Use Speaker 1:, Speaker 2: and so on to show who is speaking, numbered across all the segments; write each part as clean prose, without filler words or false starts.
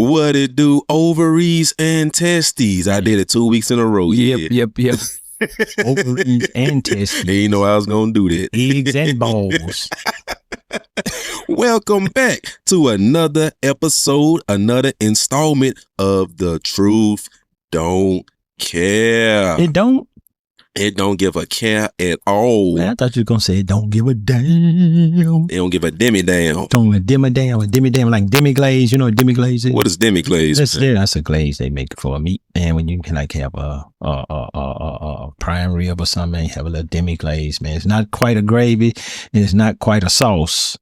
Speaker 1: What it do? Ovaries and testes. I did it 2 weeks in a row.
Speaker 2: Yep. Ovaries and testes.
Speaker 1: They didn't know I was going to do that.
Speaker 2: Eggs and balls.
Speaker 1: Welcome back to another episode, another installment of The Truth Don't Care. It don't give a care at all.
Speaker 2: Man, I thought you were going to say it don't give a damn.
Speaker 1: It don't give a demi-damn.
Speaker 2: Don't give a demi-damn. A demi-damn like demi-glaze. You know what demi-glaze is?
Speaker 1: What is demi-glaze?
Speaker 2: That's a glaze they make for a meat. And when you can like have a prime rib or something, you have a little demi-glaze, man. It's not quite a gravy and it's not quite a sauce.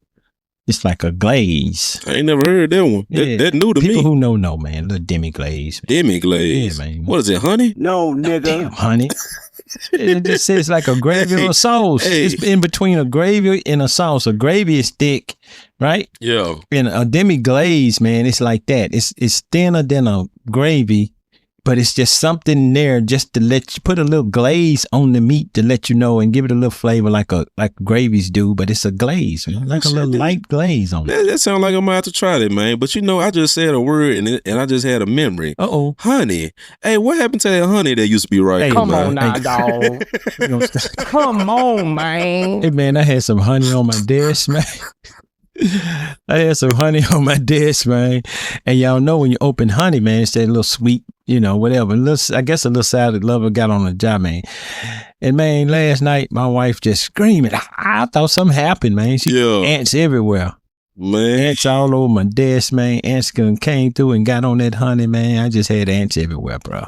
Speaker 2: It's like a glaze.
Speaker 1: I ain't never heard that one.
Speaker 2: Yeah.
Speaker 1: That new to me.
Speaker 2: People who know, man. Little demi-glaze.
Speaker 1: Demi-glaze.
Speaker 2: Yeah, man.
Speaker 1: What is it, honey?
Speaker 3: No, nigga.
Speaker 2: Damn, honey. It just says like a gravy or a sauce.
Speaker 1: Hey.
Speaker 2: It's in between a gravy and a sauce. A gravy is thick, right?
Speaker 1: Yeah.
Speaker 2: And a demi-glaze, man, it's like that. It's thinner than a gravy, but it's just something there just to let you put a little glaze on the meat to let you know and give it a little flavor like gravies do, but it's a glaze, man, like a little light glaze on it.
Speaker 1: That sounds like I'm about to try that, man. But I just said a word and I just had a memory.
Speaker 2: Uh-oh.
Speaker 1: Honey. Hey, what happened to that honey that used to be right?
Speaker 2: Hey,
Speaker 1: here,
Speaker 3: Come
Speaker 1: man?
Speaker 3: on now, dog. Come on, man.
Speaker 2: Hey, man, I had some honey on my desk, man. I had some honey on my desk, man. And y'all know when you open honey, man, it's that little sweet, whatever. I guess a little salad lover got on the job, man. And, man, last night, my wife just screaming. I thought something happened, man. Ants everywhere.
Speaker 1: Man.
Speaker 2: Ants all over my desk, man. Ants came through and got on that honey, man. I just had ants everywhere, bro.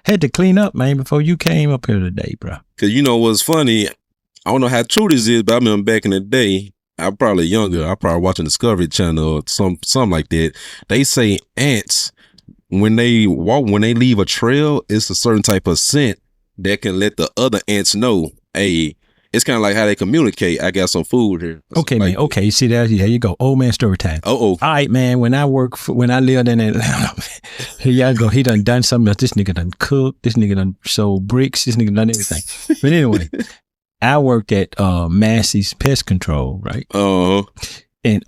Speaker 2: Had to clean up, man, before you came up here today, bro.
Speaker 1: Because you know what's funny? I don't know how true this is, but I remember back in the day, I'm probably younger. I'm probably watching Discovery Channel or something like that. They say ants, when they leave a trail, it's a certain type of scent that can let the other ants know, hey, it's kind of like how they communicate. I got some food here.
Speaker 2: Okay, man. Okay, you see that? There you go. Old man story time.
Speaker 1: All
Speaker 2: right, man. When I lived in Atlanta, here y'all go. He done something else. This nigga done cooked. This nigga done sold bricks. This nigga done everything. But anyway, I worked at Massey's Pest Control, right? And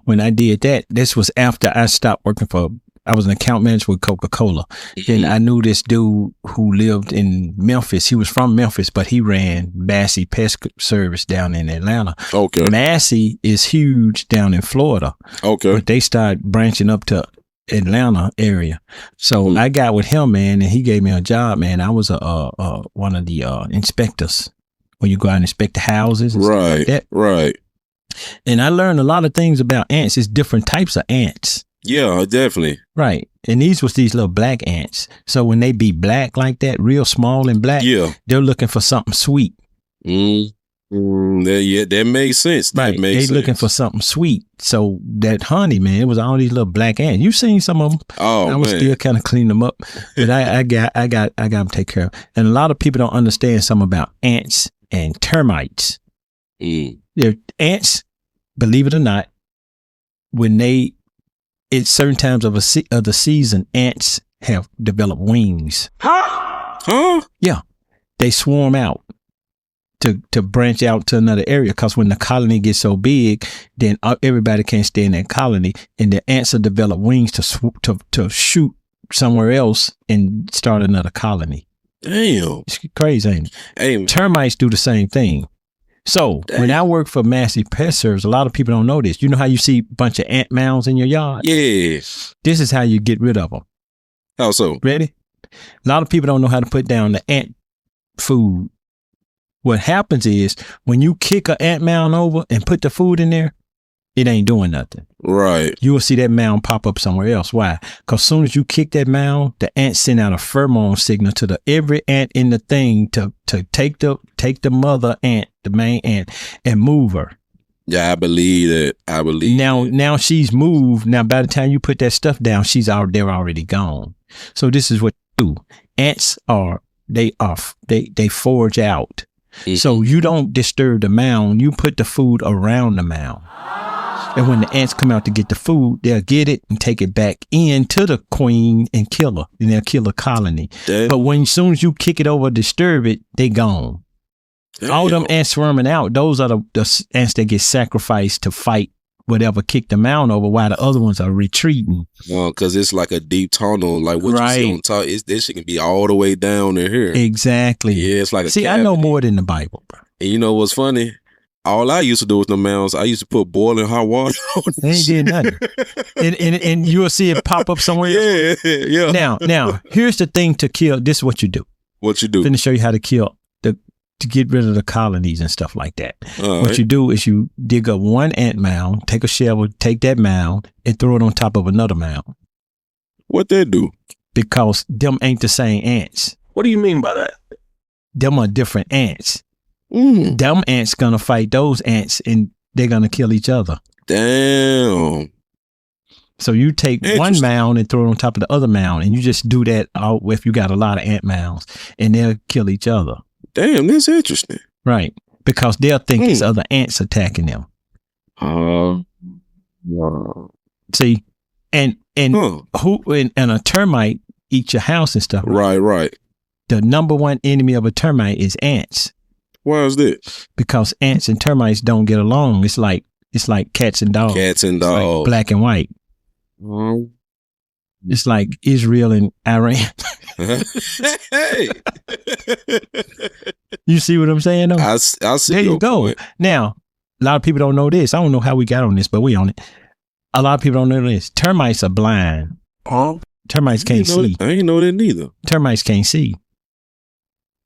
Speaker 2: when I did that, this was after I stopped working I was an account manager with Coca-Cola. Then I knew this dude who lived in Memphis. He was from Memphis, but he ran Massey Pest Service down in Atlanta.
Speaker 1: Okay.
Speaker 2: Massey is huge down in Florida. Okay. But they started branching up to Atlanta area. So I got with him, man, and he gave me a job, man. I was one of the inspectors when you go out and inspect the houses.
Speaker 1: Right.
Speaker 2: Like that.
Speaker 1: Right.
Speaker 2: And I learned a lot of things about ants. It's different types of ants.
Speaker 1: Yeah, definitely.
Speaker 2: Right. And these little black ants. So when they be black like that, real small and black, they're looking for something sweet.
Speaker 1: That makes sense.
Speaker 2: Right. They looking for something sweet. So that honey, man, it was all these little black ants. You seen some of them.
Speaker 1: Oh,
Speaker 2: I was still kind of cleaning them up. But I got them take care of. And a lot of people don't understand something about ants and termites. They're ants, believe it or not, it's certain times of the season, ants have developed wings.
Speaker 1: Huh?
Speaker 2: Yeah. They swarm out to branch out to another area, because when the colony gets so big, then everybody can't stay in that colony, and the ants will develop wings to shoot somewhere else and start another colony.
Speaker 1: Damn.
Speaker 2: It's crazy, ain't it?
Speaker 1: Hey.
Speaker 2: Termites do the same thing. So when I work for Massey Pest Service, a lot of people don't know this. You know how you see a bunch of ant mounds in your yard?
Speaker 1: Yeah.
Speaker 2: This is how you get rid of them.
Speaker 1: How so?
Speaker 2: Ready? A lot of people don't know how to put down the ant food. What happens is when you kick an ant mound over and put the food in there, it ain't doing nothing.
Speaker 1: Right.
Speaker 2: You will see that mound pop up somewhere else. Why? Because as soon as you kick that mound, the ants send out a pheromone signal to every ant in the thing to take the mother ant, the main ant, and move her.
Speaker 1: Yeah, I believe that.
Speaker 2: Now she's moved. Now by the time you put that stuff down, they're already gone. So this is what you do. Ants they forage out. Mm-hmm. So you don't disturb the mound. You put the food around the mound. And when the ants come out to get the food, they'll get it and take it back into the queen and kill her. And they'll kill the colony. Damn. But as soon as you kick it over, disturb it, they gone. Damn. All them ants swarming out, those are the ants that get sacrificed to fight whatever kick the mound over while the other ones are retreating.
Speaker 1: Because it's like a deep tunnel. Like what you see on top, this shit can be all the way down in here.
Speaker 2: Exactly.
Speaker 1: Yeah, it's like a
Speaker 2: See,
Speaker 1: cavity.
Speaker 2: I know more than the Bible, bro.
Speaker 1: And you know what's funny? All I used to do with the mounds, I used to put boiling hot water on it.
Speaker 2: They ain't did nothing. and you'll see it pop up somewhere else.
Speaker 1: Yeah.
Speaker 2: Now, here's the thing to kill. This is what you do.
Speaker 1: What you do?
Speaker 2: I'm going to show you how to kill, to get rid of the colonies and stuff like that.
Speaker 1: All
Speaker 2: What
Speaker 1: right.
Speaker 2: you do is you dig up one ant mound, take a shovel, take that mound, and throw it on top of another mound.
Speaker 1: What they do?
Speaker 2: Because them ain't the same ants.
Speaker 3: What do you mean by that?
Speaker 2: Them are different ants.
Speaker 1: Mm.
Speaker 2: Them ants gonna fight those ants and they're gonna kill each other.
Speaker 1: Damn.
Speaker 2: So you take one
Speaker 1: Interesting.
Speaker 2: mound and throw it on top of the other mound, and you just do that all, if you got a lot of ant mounds, and they'll kill each other.
Speaker 1: Damn, that's interesting.
Speaker 2: Right. Because they'll think it's other ants attacking them.
Speaker 1: Wow.
Speaker 2: See, and
Speaker 1: Huh.
Speaker 2: and a termite eats your house and stuff.
Speaker 1: Right.
Speaker 2: The number one enemy of a termite is ants,
Speaker 1: Why is that?
Speaker 2: because ants and termites don't get along. It's like cats and dogs.
Speaker 1: Cats and
Speaker 2: It's like
Speaker 1: dogs.
Speaker 2: black and white.
Speaker 1: Oh.
Speaker 2: It's like Israel and Iran.
Speaker 1: Hey.
Speaker 2: You see what I'm saying? Though?
Speaker 1: I see.
Speaker 2: There you
Speaker 1: your
Speaker 2: go.
Speaker 1: point.
Speaker 2: Now, a lot of people don't know this. I don't know how we got on this, but we on it. A lot of people don't know this. Termites are blind.
Speaker 3: Huh?
Speaker 2: Termites can't see.
Speaker 1: I ain't know that neither.
Speaker 2: Termites can't see.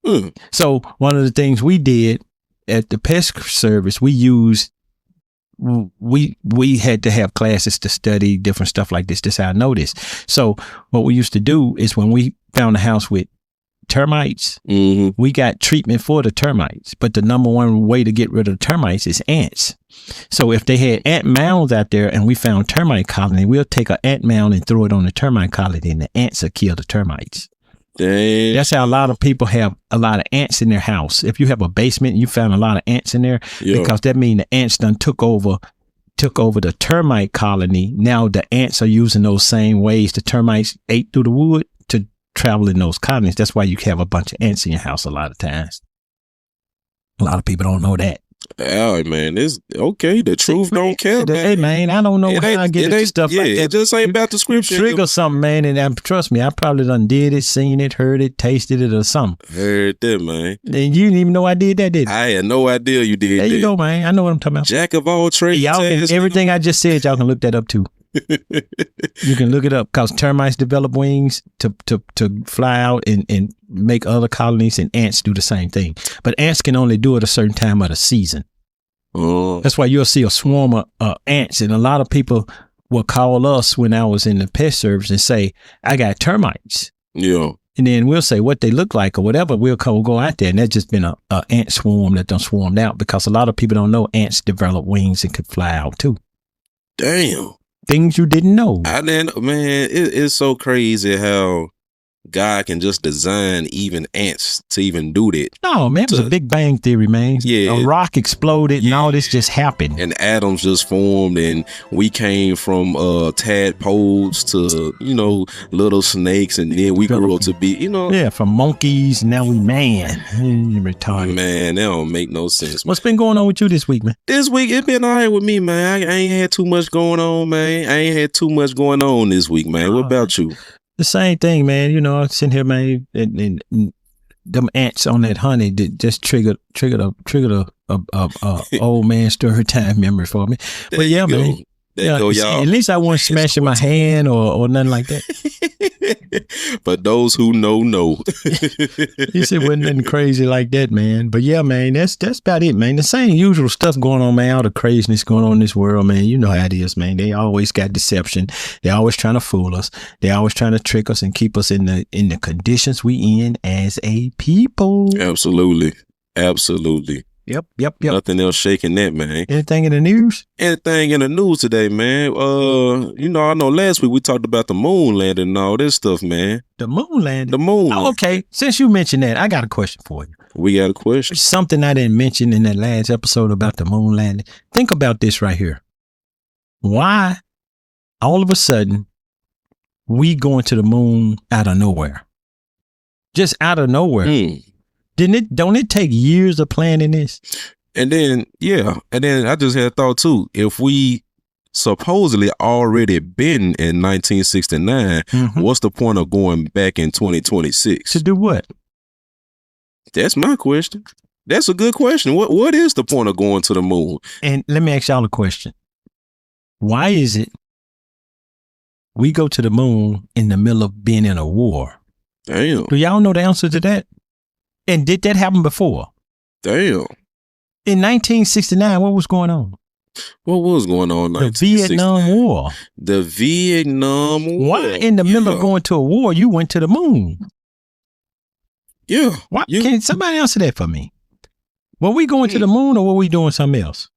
Speaker 1: Mm.
Speaker 2: So one of the things we did at the pest service, we had to have classes to study different stuff like this. This is how I know this. So what we used to do is when we found a house with termites,
Speaker 1: Mm-hmm.
Speaker 2: we got treatment for the termites. But the number one way to get rid of the termites is ants. So if they had ant mounds out there and we found termite colony, we'll take an ant mound and throw it on the termite colony, and the ants will kill the termites.
Speaker 1: Damn.
Speaker 2: That's how a lot of people have a lot of ants in their house. If you have a basement and you found a lot of ants in there,
Speaker 1: Yeah.
Speaker 2: because that means the ants done took over the termite colony. Now the ants are using those same ways the termites ate through the wood to travel in those colonies. That's why you have a bunch of ants in your house a lot of times. A lot of people don't know that.
Speaker 1: Oh man, it's okay. The truth don't care.
Speaker 2: Hey man, I don't know
Speaker 1: It
Speaker 2: how I
Speaker 1: ain't-
Speaker 2: get
Speaker 1: it
Speaker 2: into
Speaker 1: ain't-
Speaker 2: stuff
Speaker 1: yeah,
Speaker 2: like that.
Speaker 1: it just ain't about the scripture.
Speaker 2: Trigger something, man, and trust me, I probably done did it, seen it, heard it, tasted it, or something.
Speaker 1: Heard that, man.
Speaker 2: And you didn't even know I did that, did you?
Speaker 1: I had no idea you did
Speaker 2: There
Speaker 1: that.
Speaker 2: you go, man. I know what I'm talking about.
Speaker 1: Jack of all trades.
Speaker 2: Y'all can,
Speaker 1: ass
Speaker 2: everything I just said, y'all can look that up too. You can look it up because termites develop wings to fly out and make other colonies, and ants do the same thing. But ants can only do it a certain time of the season.
Speaker 1: Oh,
Speaker 2: That's why you'll see a swarm of ants, and a lot of people will call us when I was in the pest service and say, I got termites.
Speaker 1: yeah.
Speaker 2: And then we'll say what they look like or whatever. We'll go out there, and that's just been a ant swarm that done swarmed out, because a lot of people don't know ants develop wings and could fly out too.
Speaker 1: Damn.
Speaker 2: Things you didn't know.
Speaker 1: I didn't, man. It's so crazy how God can just design even ants to even do that.
Speaker 2: No, man, it was a Big Bang Theory, man.
Speaker 1: Yeah.
Speaker 2: A rock exploded and all this just happened.
Speaker 1: And atoms just formed, and we came from tadpoles to, little snakes, and then we grew up to be,
Speaker 2: Yeah, from monkeys, now we man. Retarded.
Speaker 1: man, that don't make no sense.
Speaker 2: What's been going on with you this week, man?
Speaker 1: This week, it been all right with me, man. I ain't had too much going on, man. I ain't had too much going on this week, man. What about you?
Speaker 2: The same thing, man. I'm sitting here, man, and them ants on that honey that just triggered a old man story time memory for me.
Speaker 1: There
Speaker 2: But yeah,
Speaker 1: you go.
Speaker 2: man.
Speaker 1: There
Speaker 2: Yeah,
Speaker 1: you go,
Speaker 2: see,
Speaker 1: y'all.
Speaker 2: at least I wasn't smashing my hand or nothing like that.
Speaker 1: But those who know.
Speaker 2: You said wasn't nothing crazy like that, man. But yeah, man, that's about it, man. The same usual stuff going on, man. All the craziness going on in this world, man. You know how it is, man. They always got deception. They're always trying to fool us. They're always trying to trick us and keep us in the conditions we in as a people.
Speaker 1: Absolutely.
Speaker 2: Yep.
Speaker 1: Nothing else shaking that, man.
Speaker 2: Anything in the news?
Speaker 1: Anything in the news today, man? I know last week we talked about the moon landing and all this stuff, man.
Speaker 2: The moon landing.
Speaker 1: The moon.
Speaker 2: Oh, okay. Since you mentioned that, I got a question for you.
Speaker 1: We got a question.
Speaker 2: Something I didn't mention in that last episode about the moon landing. Think about this right here. Why all of a sudden we going to the moon out of nowhere? Just out of nowhere. Don't it take years of planning this?
Speaker 1: And then I just had a thought too. If we supposedly already been in 1969, what's the point of going back in 2026?
Speaker 2: To do what?
Speaker 1: That's my question. That's a good question. What is the point of going to the moon?
Speaker 2: And let me ask y'all a question. Why is it we go to the moon in the middle of being in a war?
Speaker 1: Damn.
Speaker 2: Do y'all know the answer to that? And did that happen before?
Speaker 1: Damn.
Speaker 2: In 1969, what was going on?
Speaker 1: What was going on in
Speaker 2: The Vietnam War.
Speaker 1: The Vietnam War.
Speaker 2: Why in the middle of going to a war, you went to the moon?
Speaker 1: Yeah.
Speaker 2: Why? Can somebody answer that for me? Were we going to the moon or were we doing something else?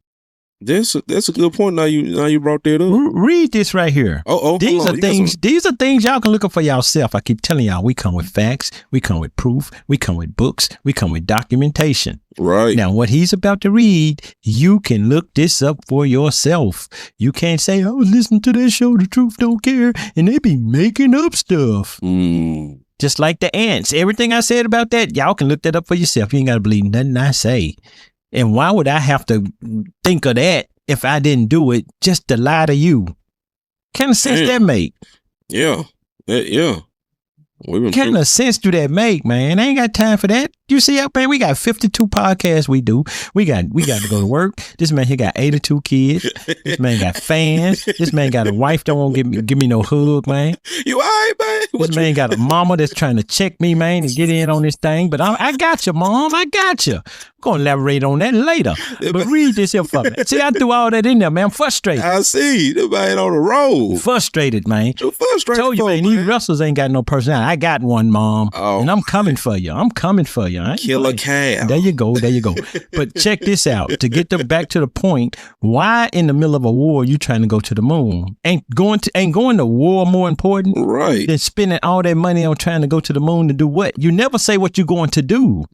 Speaker 1: That's a good point. Now you brought that up.
Speaker 2: Read this right here. These are things y'all can look up for yourself. I keep telling y'all, we come with facts, we come with proof, we come with books, we come with documentation.
Speaker 1: Right.
Speaker 2: Now, what he's about to read, you can look this up for yourself. You can't say, I was listening to that show, The Truth Don't Care, and they be making up stuff. Just like the ants. Everything I said about that, y'all can look that up for yourself. You ain't got to believe nothing I say. And why would I have to think of that if I didn't do it just to lie to you? Kind of sense that make?
Speaker 1: Yeah. Yeah.
Speaker 2: What kind of sense do that make, man? I ain't got time for that. You see, man, we got 52 podcasts we do. We got to go to work. This man here got 82 kids. This man got fans. This man got a wife that won't give me no hug, man.
Speaker 1: You all right, man?
Speaker 2: This man got a mama that's trying to check me, man, and get in on this thing. But I got you, Mom. I got you. I'm going to elaborate on that later. But read this here for me. See, I threw all that in there, man. I'm frustrated.
Speaker 1: I see. The man on the road.
Speaker 2: Frustrated, man.
Speaker 1: You're frustrated.
Speaker 2: Told you, man, these wrestlers ain't got no personality. I got one, Mom.
Speaker 1: Oh.
Speaker 2: And I'm coming for you. I'm coming for you.
Speaker 1: Killer cow.
Speaker 2: There you go. There you go. But check this out. To get back to the point, why in the middle of a war you trying to go to the moon? Ain't going to war more important?
Speaker 1: Right.
Speaker 2: Than spending all that money on trying to go to the moon to do what? You never say what you're going to do.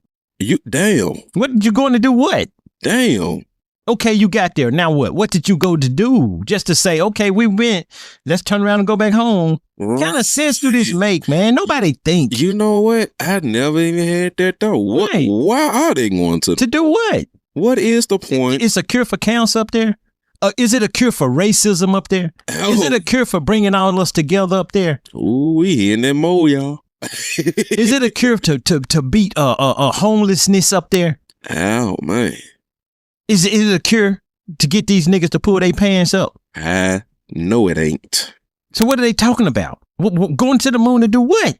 Speaker 1: Damn.
Speaker 2: What you going to do? What?
Speaker 1: Damn.
Speaker 2: Okay, you got there. Now what? What did you go to do? Just to say, okay, we went. Let's turn around and go back home. What kind of sense do this make, man? Nobody thinks.
Speaker 1: You know what? I never even had that though. What? Right. Why are they going to?
Speaker 2: To do what?
Speaker 1: What is the point?
Speaker 2: It's a cure for cancer up there. Is it a cure for racism up there? Oh. Is it a cure for bringing all of us together up there?
Speaker 1: Ooh, we in that mode, y'all.
Speaker 2: Is it a cure to beat homelessness up there?
Speaker 1: Oh man.
Speaker 2: Is it a cure to get these niggas to pull their pants up?
Speaker 1: I know it ain't.
Speaker 2: So what are they talking about? Going to the moon to do what?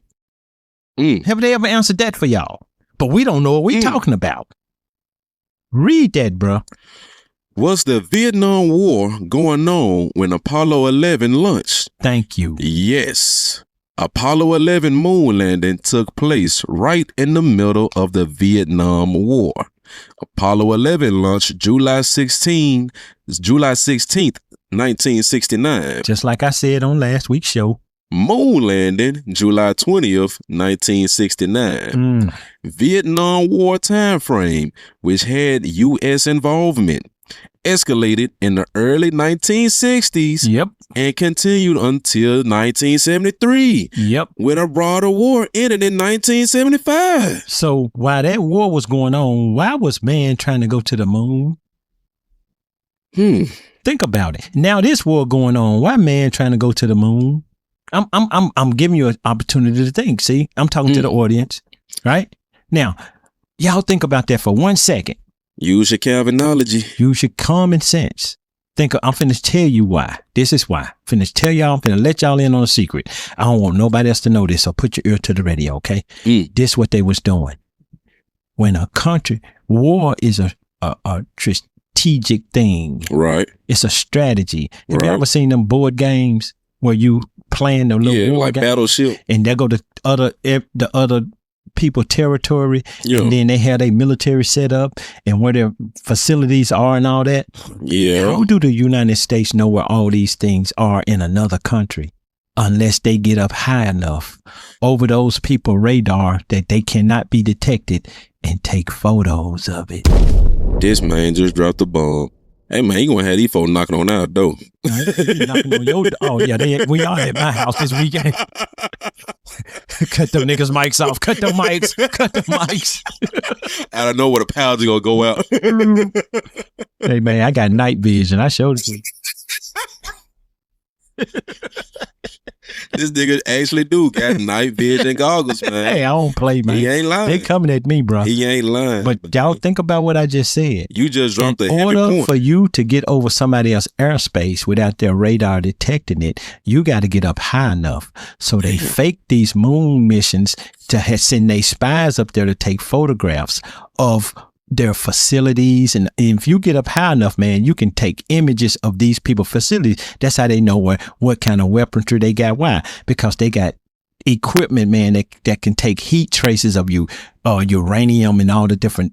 Speaker 2: Have they ever answered that for y'all? But we don't know what we talking about. Read that, bro.
Speaker 1: Was the Vietnam War going on when Apollo 11 launched?
Speaker 2: Thank you.
Speaker 1: Yes. Apollo 11 moon landing took place right in the middle of the Vietnam War. Apollo 11 launched July 16th, 1969.
Speaker 2: Just like I said on last week's show.
Speaker 1: Moon landing July 20th, 1969. Vietnam War time frame, which had U.S. involvement, escalated in the early 1960s.
Speaker 2: Yep.
Speaker 1: And continued until 1973.
Speaker 2: Yep.
Speaker 1: When a broader war ended in 1975.
Speaker 2: So while that war was going on, why was man trying to go to the moon? Think about it. Now this war going on, why man trying to go to the moon? I'm giving you an opportunity to think. See, I'm talking to the audience, right? Now, y'all think about that for 1 second.
Speaker 1: Use your Calvinology.
Speaker 2: Use your common sense. I'm finna tell you why. This is why. I'm finna let y'all in on a secret. I don't want nobody else to know this, so put your ear to the radio, okay? This what they was doing. When a country, war is a strategic thing.
Speaker 1: Right.
Speaker 2: It's a strategy. Have you ever seen them board games where you playing the little war
Speaker 1: like
Speaker 2: game?
Speaker 1: Battleship.
Speaker 2: And they go to the other people territory, and then they have their military set up and where their facilities are and all that. How do the United States know where all these things are in another country unless they get up high enough over those people's radar that they cannot be detected and take photos of it?
Speaker 1: This man just dropped the bomb. Hey man, you gonna have these folks knocking on our door.
Speaker 2: Knocking on your door. Oh yeah, we are at my house this weekend. Cut them niggas' mics off. Cut them mics. Cut them mics.
Speaker 1: I don't know where the pounds are gonna go out.
Speaker 2: Hey man, I got night vision. I showed it to you.
Speaker 1: This nigga actually do got night vision goggles, man.
Speaker 2: Hey, I don't play, man.
Speaker 1: He ain't lying.
Speaker 2: They coming at me, bro.
Speaker 1: He ain't lying.
Speaker 2: But y'all think about what I just said.
Speaker 1: You just dropped the
Speaker 2: In
Speaker 1: heavy
Speaker 2: order
Speaker 1: point.
Speaker 2: for you to get over somebody else's airspace without their radar detecting it, you got to get up high enough. So they fake these moon missions to send their spies up there to take photographs of their facilities. And if you get up high enough, man, you can take images of these people's facilities. That's how they know what kind of weaponry they got. Why? Because they got equipment, man, that can take heat traces of uranium and all the different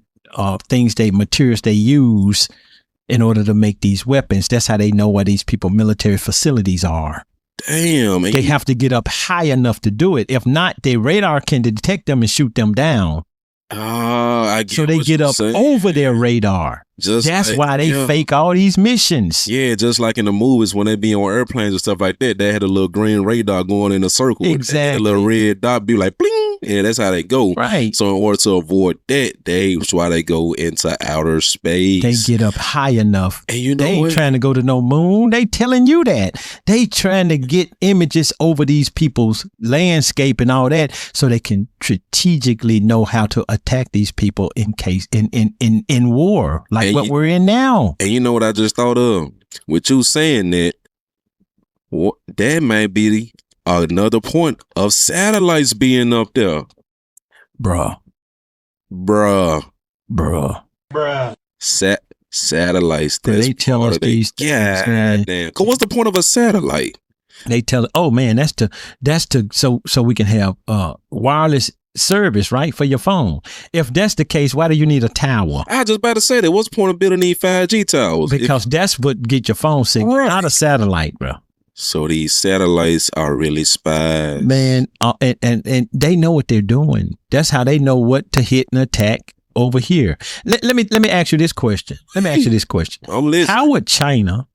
Speaker 2: materials they use in order to make these weapons. That's how they know where these people's military facilities are.
Speaker 1: Damn.
Speaker 2: They have to get up high enough to do it. If not, their radar can detect them and shoot them down.
Speaker 1: I get
Speaker 2: So they
Speaker 1: what
Speaker 2: get
Speaker 1: you're
Speaker 2: up
Speaker 1: saying.
Speaker 2: over their radar.
Speaker 1: Just
Speaker 2: That's
Speaker 1: like-
Speaker 2: why they
Speaker 1: yeah.
Speaker 2: fake all these missions.
Speaker 1: Yeah, just like in the movies when they be on airplanes and stuff like that, they had a little green radar going in a circle.
Speaker 2: Exactly.
Speaker 1: A little red dot be like bling. Yeah, that's how they go.
Speaker 2: Right.
Speaker 1: So in order to avoid that's why they go into outer space.
Speaker 2: They get up high enough.
Speaker 1: And you know
Speaker 2: They ain't
Speaker 1: what?
Speaker 2: trying to go to no moon. They telling you that. They trying to get images over these people's landscape and all that so they can strategically know how to attack these people in case in war, like
Speaker 1: And
Speaker 2: what
Speaker 1: you-
Speaker 2: we're in now.
Speaker 1: And you know what I just thought of? With you saying that, that might be another point of satellites being up there.
Speaker 2: Bruh.
Speaker 1: Satellites.
Speaker 2: But
Speaker 1: that's
Speaker 2: they tell
Speaker 1: part
Speaker 2: us
Speaker 1: of the-
Speaker 2: these things,
Speaker 1: God
Speaker 2: man.
Speaker 1: damn. 'Cause what's the point of a satellite?
Speaker 2: They tell oh man, that's so we can have wireless service, right, for your phone. If that's the case, why do you need a tower?
Speaker 1: I just about to say that. What's the point of building these 5G towers?
Speaker 2: Because that's what get your phone signal,
Speaker 1: Right.
Speaker 2: not a satellite, bro.
Speaker 1: So these satellites are really spies.
Speaker 2: Man, and they know what they're doing. That's how they know what to hit and attack over here. Let me ask you this question.
Speaker 1: I'm listening.
Speaker 2: How would China,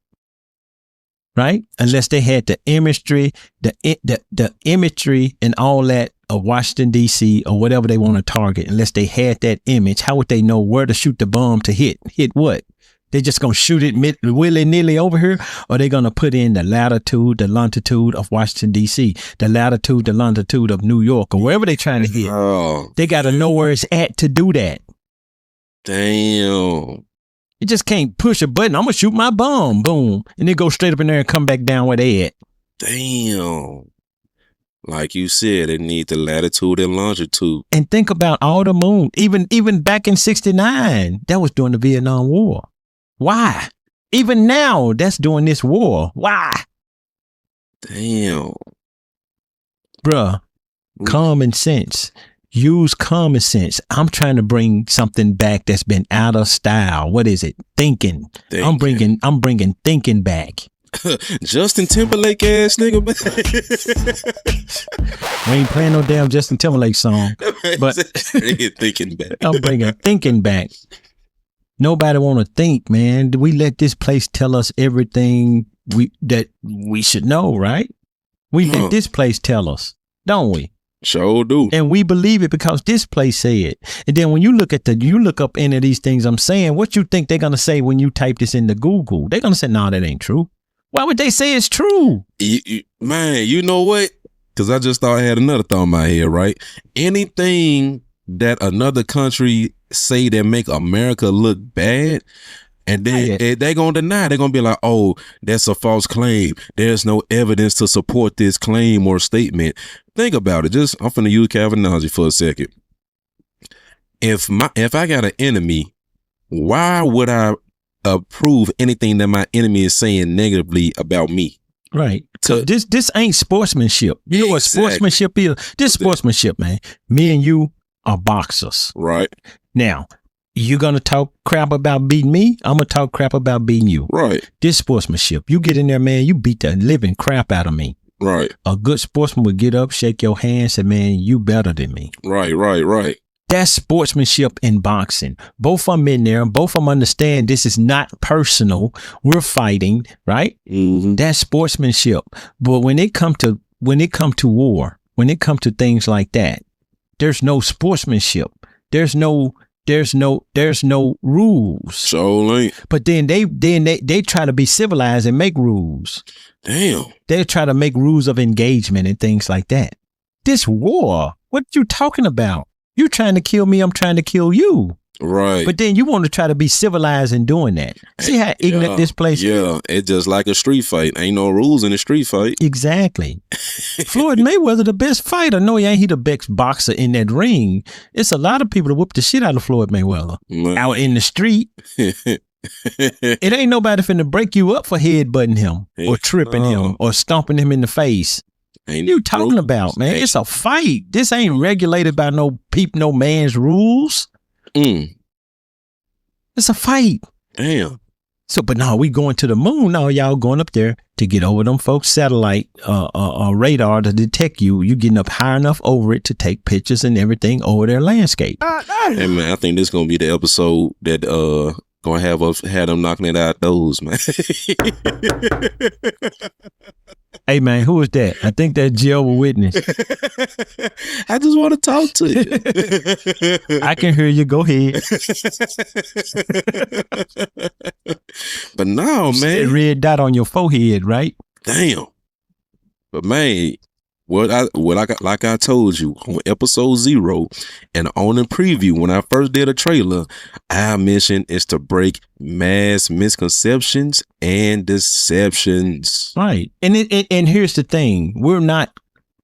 Speaker 2: right, unless they had the imagery, the imagery and all that of Washington D.C. or whatever they want to target, unless they had that image, how would they know where to shoot the bomb to hit? Hit what? They just gonna shoot it willy-nilly over here, or they gonna put in the latitude, the longitude of Washington D.C., the latitude, the longitude of New York, or wherever they trying to hit?
Speaker 1: Oh,
Speaker 2: They gotta know where it's at to do that.
Speaker 1: damn.
Speaker 2: You just can't push a button. I'm gonna shoot my bomb, boom, and then go straight up in there and come back down where they at.
Speaker 1: Damn. Like you said, it need the latitude and longitude.
Speaker 2: And think about all the moon, even back in '69, that was during the Vietnam War. Why? Even now, that's during this war. Why?
Speaker 1: Damn.
Speaker 2: Bruh, common sense. Use common sense. I'm trying to bring something back that's been out of style. What is it? Thinking. I'm bringing thinking back.
Speaker 1: Justin Timberlake ass nigga.
Speaker 2: We ain't playing no damn Justin Timberlake song. But
Speaker 1: thinking back.
Speaker 2: I'm bringing thinking back. Nobody want to think, man. We let this place tell us everything that we should know, right? We let this place tell us, don't we?
Speaker 1: Sure do.
Speaker 2: And we believe it because this place said. And then when you look up any of these things I'm saying, what you think they're gonna say when you type this into Google? They're gonna say, "No, that ain't true." Why would they say it's true?
Speaker 1: Man, you know what? Because I just thought I had another thought in my head, right? Anything that another country say that make America look bad, and then they gonna deny. They're gonna be like, "Oh, that's a false claim. There's no evidence to support this claim or statement." Think about it. I'm finna use terminology for a second. If I got an enemy, why would I approve anything that my enemy is saying negatively about me?
Speaker 2: Right. So this ain't sportsmanship. You know what sportsmanship is? This sportsmanship, man. Me and you are boxers.
Speaker 1: Right.
Speaker 2: Now, you're going to talk crap about beating me. I'm going to talk crap about beating you.
Speaker 1: Right.
Speaker 2: This sportsmanship. You get in there, man, you beat the living crap out of me.
Speaker 1: Right.
Speaker 2: A good sportsman would get up, shake your hand, say, "Man, you better than me."
Speaker 1: Right.
Speaker 2: That's sportsmanship in boxing. Both of them in there. Both of them understand this is not personal. We're fighting, right?
Speaker 1: Mm-hmm.
Speaker 2: That's sportsmanship. But when it come to war, when it come to things like that, there's no sportsmanship. There's no there's no rules.
Speaker 1: So ain't.
Speaker 2: But then they try to be civilized and make rules.
Speaker 1: Damn.
Speaker 2: They try to make rules of engagement and things like that. This war, what you talking about? You trying to kill me, I'm trying to kill you.
Speaker 1: Right.
Speaker 2: But then you want to try to be civilized in doing that. See how ignorant this place is?
Speaker 1: Yeah, it's just like a street fight. Ain't no rules in a street fight.
Speaker 2: Exactly. Floyd Mayweather, the best fighter. No, he ain't he the best boxer in that ring. It's a lot of people that whoop the shit out of Floyd Mayweather out in the street. It ain't nobody finna break you up for headbutting him or tripping him or stomping him in the face.
Speaker 1: Ain't
Speaker 2: you talking about, man? It's a fight. This ain't regulated by no man's rules. It's a fight.
Speaker 1: Damn.
Speaker 2: So, but no, we going to the moon. No, y'all going up there to get over them folks' satellite radar to detect you. You getting up high enough over it to take pictures and everything over their landscape.
Speaker 1: Hey man, I think this gonna be the episode that gonna have them knocking it out those, man.
Speaker 2: Hey man, who is that? I think that's Jehovah's Witness.
Speaker 1: I just want to talk to you.
Speaker 2: I can hear you. Go ahead.
Speaker 1: But no, man.
Speaker 2: That red dot on your forehead, right?
Speaker 1: Damn. But man, what I like I told you on episode 0 and on the preview when I first did a trailer, our mission is to break mass misconceptions and deceptions.
Speaker 2: Right. And and here's the thing. We're not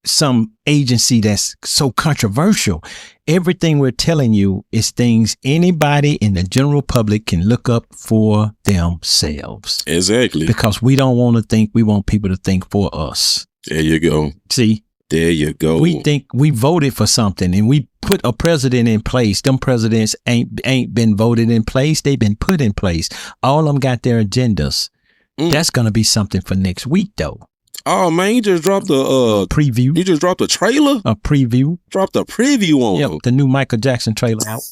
Speaker 2: some agency that's so controversial. Everything we're telling you is things anybody in the general public can look up for themselves.
Speaker 1: Exactly.
Speaker 2: Because we don't want to think, we want people to think for us.
Speaker 1: There you go.
Speaker 2: See?
Speaker 1: There you go.
Speaker 2: We think we voted for something and we put a president in place. Them presidents ain't been voted in place. They've been put in place. All of them got their agendas. That's going to be something for next week, though.
Speaker 1: Oh, man, you just dropped a
Speaker 2: preview.
Speaker 1: You just dropped a trailer?
Speaker 2: A preview.
Speaker 1: Dropped a preview on them.
Speaker 2: The new Michael Jackson trailer out.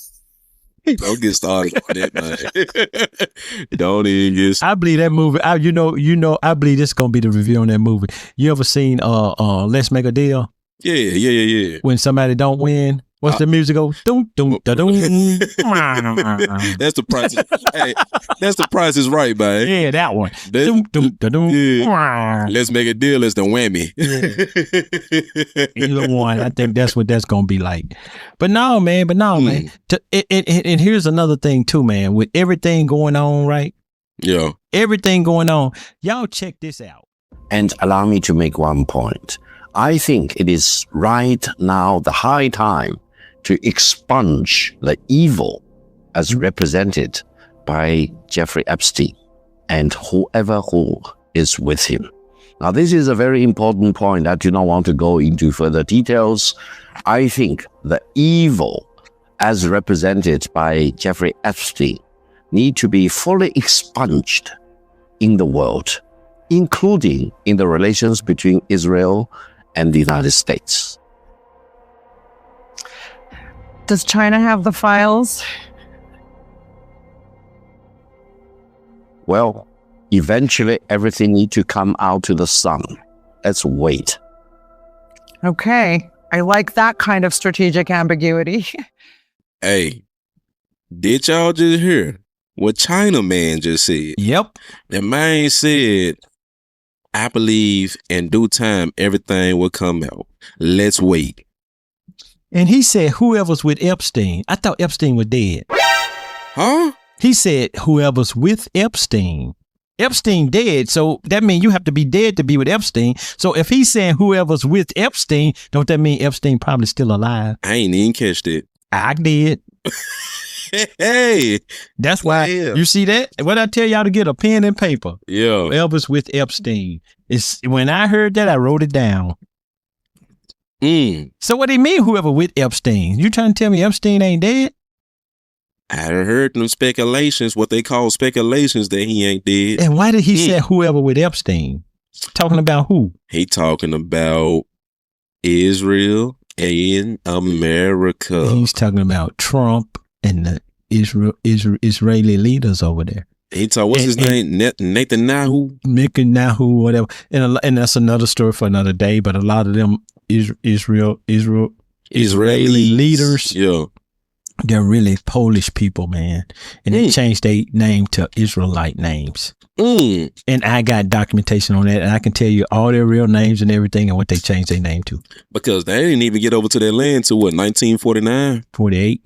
Speaker 1: Don't get started on that, man. Don't even get.
Speaker 2: I believe that movie. I believe this is gonna be the review on that movie. You ever seen Let's Make a Deal?
Speaker 1: Yeah.
Speaker 2: When somebody don't win, what's the music go? Doom doom da doom. That's
Speaker 1: the price. Hey, that's the Price is Right, man.
Speaker 2: Yeah, that one. Doom doom da doom.
Speaker 1: Yeah. Let's Make a Deal. It's the whammy.
Speaker 2: Either one. I think that's what that's gonna be like. But no, man. Man. And here's another thing too, man. With everything going on, right?
Speaker 1: Yeah.
Speaker 2: Everything going on. Y'all check this out.
Speaker 4: And allow me to make one point. I think it is right now the high time to expunge the evil as represented by Jeffrey Epstein and whoever who is with him. Now, this is a very important point. I do not want to go into further details. I think the evil as represented by Jeffrey Epstein need to be fully expunged in the world, including in the relations between Israel and the United States.
Speaker 5: Does China have the files?
Speaker 4: Well, eventually everything needs to come out to the sun. Let's wait.
Speaker 5: Okay. I like that kind of strategic ambiguity.
Speaker 1: Hey, did y'all just hear what China man just said?
Speaker 2: Yep.
Speaker 1: The man said, I believe in due time, everything will come out. Let's wait.
Speaker 2: And he said, whoever's with Epstein. I thought Epstein was dead.
Speaker 1: Huh?
Speaker 2: He said, whoever's with Epstein. Epstein dead. So that means you have to be dead to be with Epstein. So if he's saying whoever's with Epstein, don't that mean Epstein probably still alive?
Speaker 1: I ain't even catch that.
Speaker 2: I did.
Speaker 1: Hey,
Speaker 2: that's why you see that? What I tell y'all to get a pen and paper.
Speaker 1: Yeah.
Speaker 2: Whoever's with Epstein. It's when I heard that, I wrote it down. So what do you mean whoever with Epstein? You trying to tell me Epstein ain't dead?
Speaker 1: I heard them speculations, what they call speculations, that he ain't dead.
Speaker 2: And why did he say whoever with Epstein? Talking about who?
Speaker 1: He talking about Israel and America.
Speaker 2: He's talking about Trump and the Israeli leaders over there.
Speaker 1: He talk, what's his name? Netanyahu?
Speaker 2: Netanyahu, whatever. And that's another story for another day. But a lot of them Israeli leaders, They're really Polish people, man. And they changed their name to Israelite names. And I got documentation on that, and I can tell you all their real names and everything and what they changed their name to.
Speaker 1: Because they didn't even get over to their land till what, 1949?
Speaker 2: 48.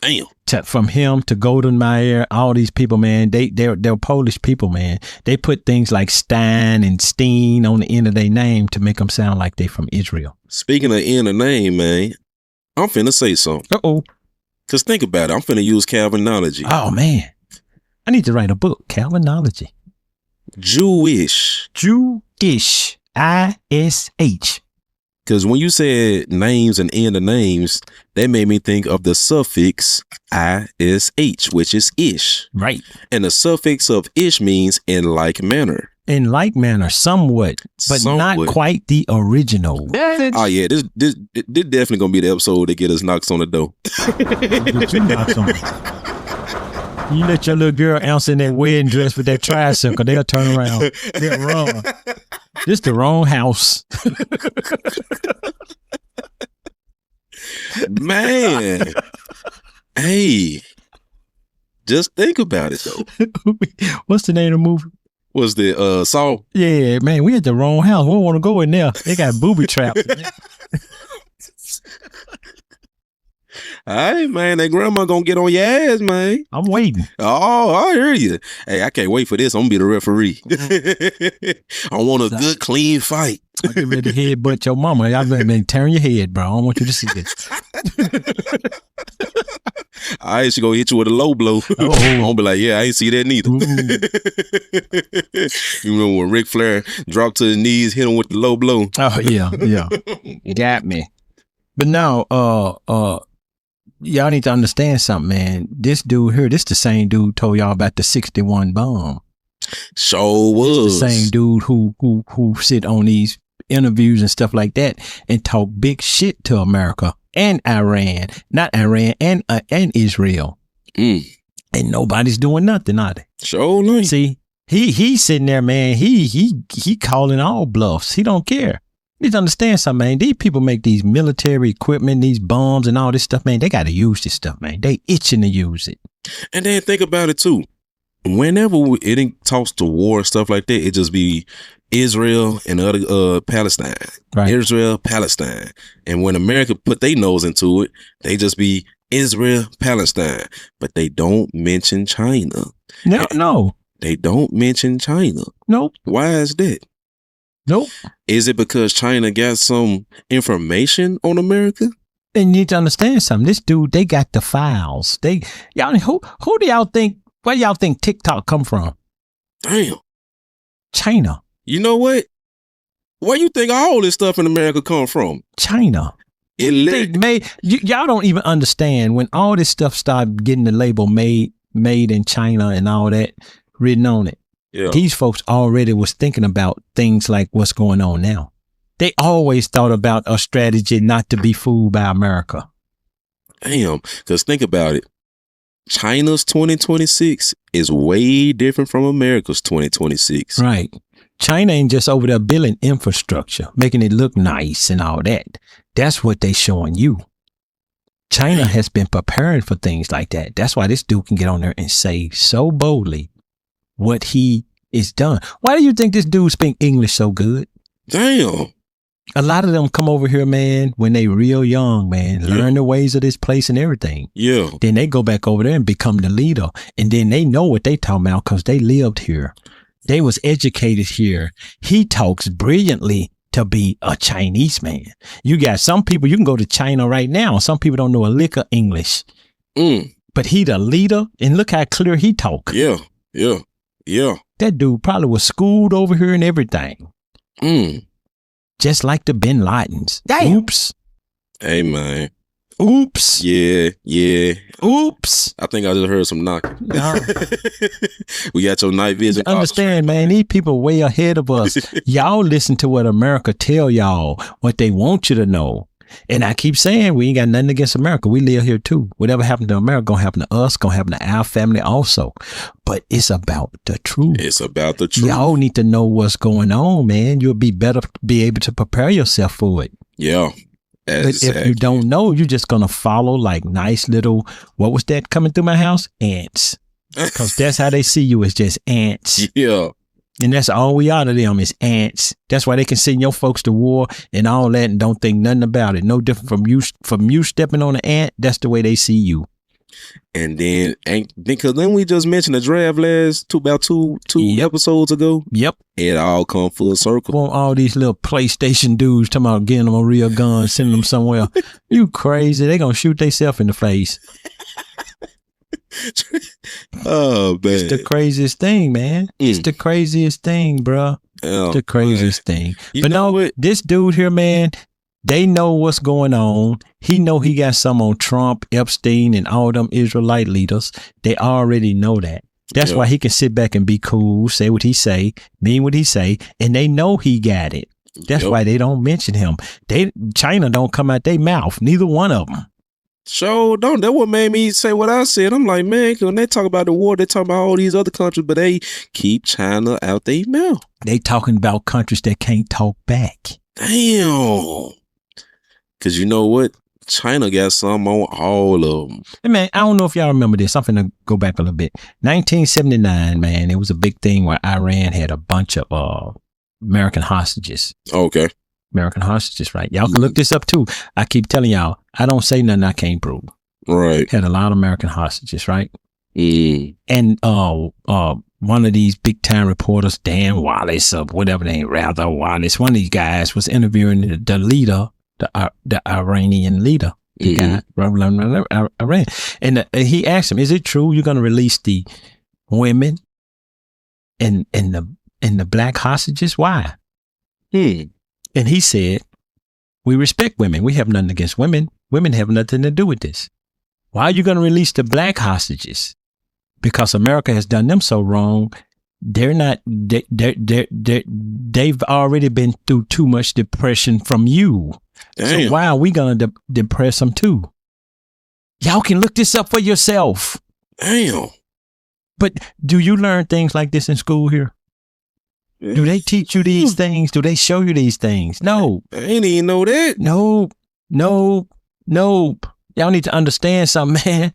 Speaker 1: Damn.
Speaker 2: From him to Golden Meyer, all these people, man, they're Polish people, man. They put things like Stein and Steen on the end of their name to make them sound like they from Israel.
Speaker 1: Speaking of end of name, man, I'm finna say something.
Speaker 2: Uh-oh.
Speaker 1: Because think about it. I'm finna use Calvinology.
Speaker 2: Oh, man. I need to write a book, Calvinology.
Speaker 1: Jewish.
Speaker 2: Jewish. I-S-H.
Speaker 1: Because when you said names and end of names, that made me think of the suffix ish, which is ish.
Speaker 2: Right.
Speaker 1: And the suffix of ish means in like manner.
Speaker 2: In like manner, somewhat, but not quite the original.
Speaker 1: Oh yeah, this definitely gonna be the episode that get us knocks on the door.
Speaker 2: Get you knocks on it. You let your little girl answer in that wedding dress with that tricycle, they'll turn around. They'll run. This the wrong house.
Speaker 1: Man. Hey. Just think about it though.
Speaker 2: What's the name of the movie?
Speaker 1: Was the Saw?
Speaker 2: Yeah, man, we at the wrong house. We don't want to go in there. They got booby traps.
Speaker 1: All right, man, that grandma gonna get on your ass, man.
Speaker 2: I'm waiting.
Speaker 1: Oh, I hear you. Hey, I can't wait for this. I'm gonna be the referee. I want a good, clean fight.
Speaker 2: I get ready to headbutt your mama. I've been tearing your head, bro. I don't want you to see this.
Speaker 1: All right, she gonna hit you with a low blow. I'm gonna be like, yeah, I ain't see that neither. You remember when Ric Flair dropped to his knees, hit him with the low blow?
Speaker 2: Oh, yeah. You got me. But now, y'all need to understand something, man. This dude here, this the same dude told y'all about the 61 bomb.
Speaker 1: Sure was.
Speaker 2: The same dude who sit on these interviews and stuff like that and talk big shit to America and Iran, not Iran and Israel. And nobody's doing nothing, are they?
Speaker 1: Sure not.
Speaker 2: See, he's sitting there, man. He calling all bluffs. He don't care. You need to understand something, man. These people make these military equipment, these bombs and all this stuff, man. They got to use this stuff, man. They itching to use it.
Speaker 1: And then think about it too. Whenever it talks to war, stuff like that, it just be Israel and other Palestine.
Speaker 2: Right.
Speaker 1: Israel, Palestine. And when America put their nose into it, they just be Israel, Palestine. But they don't mention China.
Speaker 2: No.
Speaker 1: They don't mention China.
Speaker 2: Nope.
Speaker 1: Why is that?
Speaker 2: Nope.
Speaker 1: Is it because China got some information on America?
Speaker 2: And you need to understand something. This dude, they got the files. Who do y'all think, where y'all think TikTok come from?
Speaker 1: Damn.
Speaker 2: China.
Speaker 1: You know what? Where you think all this stuff in America come from?
Speaker 2: China. Y'all don't even understand when all this stuff started getting the label made in China and all that written on it. Yeah. These folks already was thinking about things like what's going on now. They always thought about a strategy not to be fooled by America.
Speaker 1: Damn, because think about it. China's 2026 is way different from America's 2026.
Speaker 2: Right. China ain't just over there building infrastructure, making it look nice and all that. That's what they showing you. China has been preparing for things like that. That's why this dude can get on there and say so boldly what he is done. Why do you think this dude speak English so good?
Speaker 1: Damn.
Speaker 2: A lot of them come over here, man, when they real young, man, learn the ways of this place and everything.
Speaker 1: Yeah.
Speaker 2: Then they go back over there and become the leader. And then they know what they talking about because they lived here. They was educated here. He talks brilliantly to be a Chinese man. You got some people, you can go to China right now. Some people don't know a lick of English. But he the leader, and look how clear he talk.
Speaker 1: Yeah.
Speaker 2: That dude probably was schooled over here and everything. Just like the Bin Ladens.
Speaker 5: Damn.
Speaker 2: Oops.
Speaker 1: Hey, man.
Speaker 2: Oops.
Speaker 1: Yeah.
Speaker 2: Oops.
Speaker 1: I think I just heard some knocking. We got your night vision.
Speaker 2: Understand, man, these people way ahead of us. Y'all listen to what America tell y'all, what they want you to know. And I keep saying we ain't got nothing against America. We live here too. Whatever happened to America gonna happen to us, gonna happen to our family also. But it's about the truth.
Speaker 1: It's about the truth.
Speaker 2: Y'all need to know what's going on, man. You'll be better be able to prepare yourself for it.
Speaker 1: Yeah.
Speaker 2: But if you
Speaker 1: Exactly.
Speaker 2: don't know, you're just gonna follow like nice little. What was that coming through my house? Ants. Because that's how they see you, as just ants.
Speaker 1: Yeah.
Speaker 2: And that's all we are to them is ants. That's why they can send your folks to war and all that and don't think nothing about it. No different from you stepping on an ant. That's the way they see you.
Speaker 1: And then, because then we just mentioned the draft about two
Speaker 2: Yep.
Speaker 1: episodes ago.
Speaker 2: Yep.
Speaker 1: It all come full circle.
Speaker 2: Want all these little PlayStation dudes talking about getting them a real gun, sending them somewhere. You crazy. They going to shoot themselves in the face.
Speaker 1: Oh, man.
Speaker 2: It's the craziest thing, man. It's the craziest thing, bruh.
Speaker 1: Oh,
Speaker 2: The craziest thing.
Speaker 1: You
Speaker 2: But
Speaker 1: know
Speaker 2: no,
Speaker 1: what?
Speaker 2: this dude here, man, they know what's going on. He know he got some on Trump, Epstein, and all them Israelite leaders. They already know that. That's
Speaker 1: Yep.
Speaker 2: why he can sit back and be cool, say what he say, mean what he say, and they know he got it. That's
Speaker 1: Yep.
Speaker 2: why they don't mention him. China don't come out their mouth. Neither one of them.
Speaker 1: So don't. That what made me say what I said. I'm like, man, 'cause when they talk about the war, they talk about all these other countries, but they keep China out their mouth.
Speaker 2: They talking about countries that can't talk back.
Speaker 1: Damn. Cause you know what? China got some on all of them.
Speaker 2: Hey, man, I don't know if y'all remember this. I'm finna go back a little bit. 1979, man, it was a big thing where Iran had a bunch of American hostages.
Speaker 1: Okay.
Speaker 2: American hostages, right? Y'all can look this up too. I keep telling y'all, I don't say nothing I can't prove.
Speaker 1: Right.
Speaker 2: Had a lot of American hostages, right?
Speaker 1: Mm.
Speaker 2: And one of these big time reporters, Dan Wallace or whatever name, rather Wallace, one of these guys was interviewing the leader, the Iranian leader, the guy, Iran. And he asked him, "Is it true you're going to release the women and the black hostages? Why?" And he said, "We respect women. We have nothing against women. Women have nothing to do with this. Why are you going to release the black hostages? Because America has done them so wrong. They're not, they've already been through too much depression from you.
Speaker 1: Damn.
Speaker 2: So why are we going to depress them too?" Y'all can look this up for yourself.
Speaker 1: Damn.
Speaker 2: But do you learn things like this in school here? Do they teach you these things? Do they show you these things? No.
Speaker 1: I ain't even know that.
Speaker 2: No. Y'all need to understand something, man.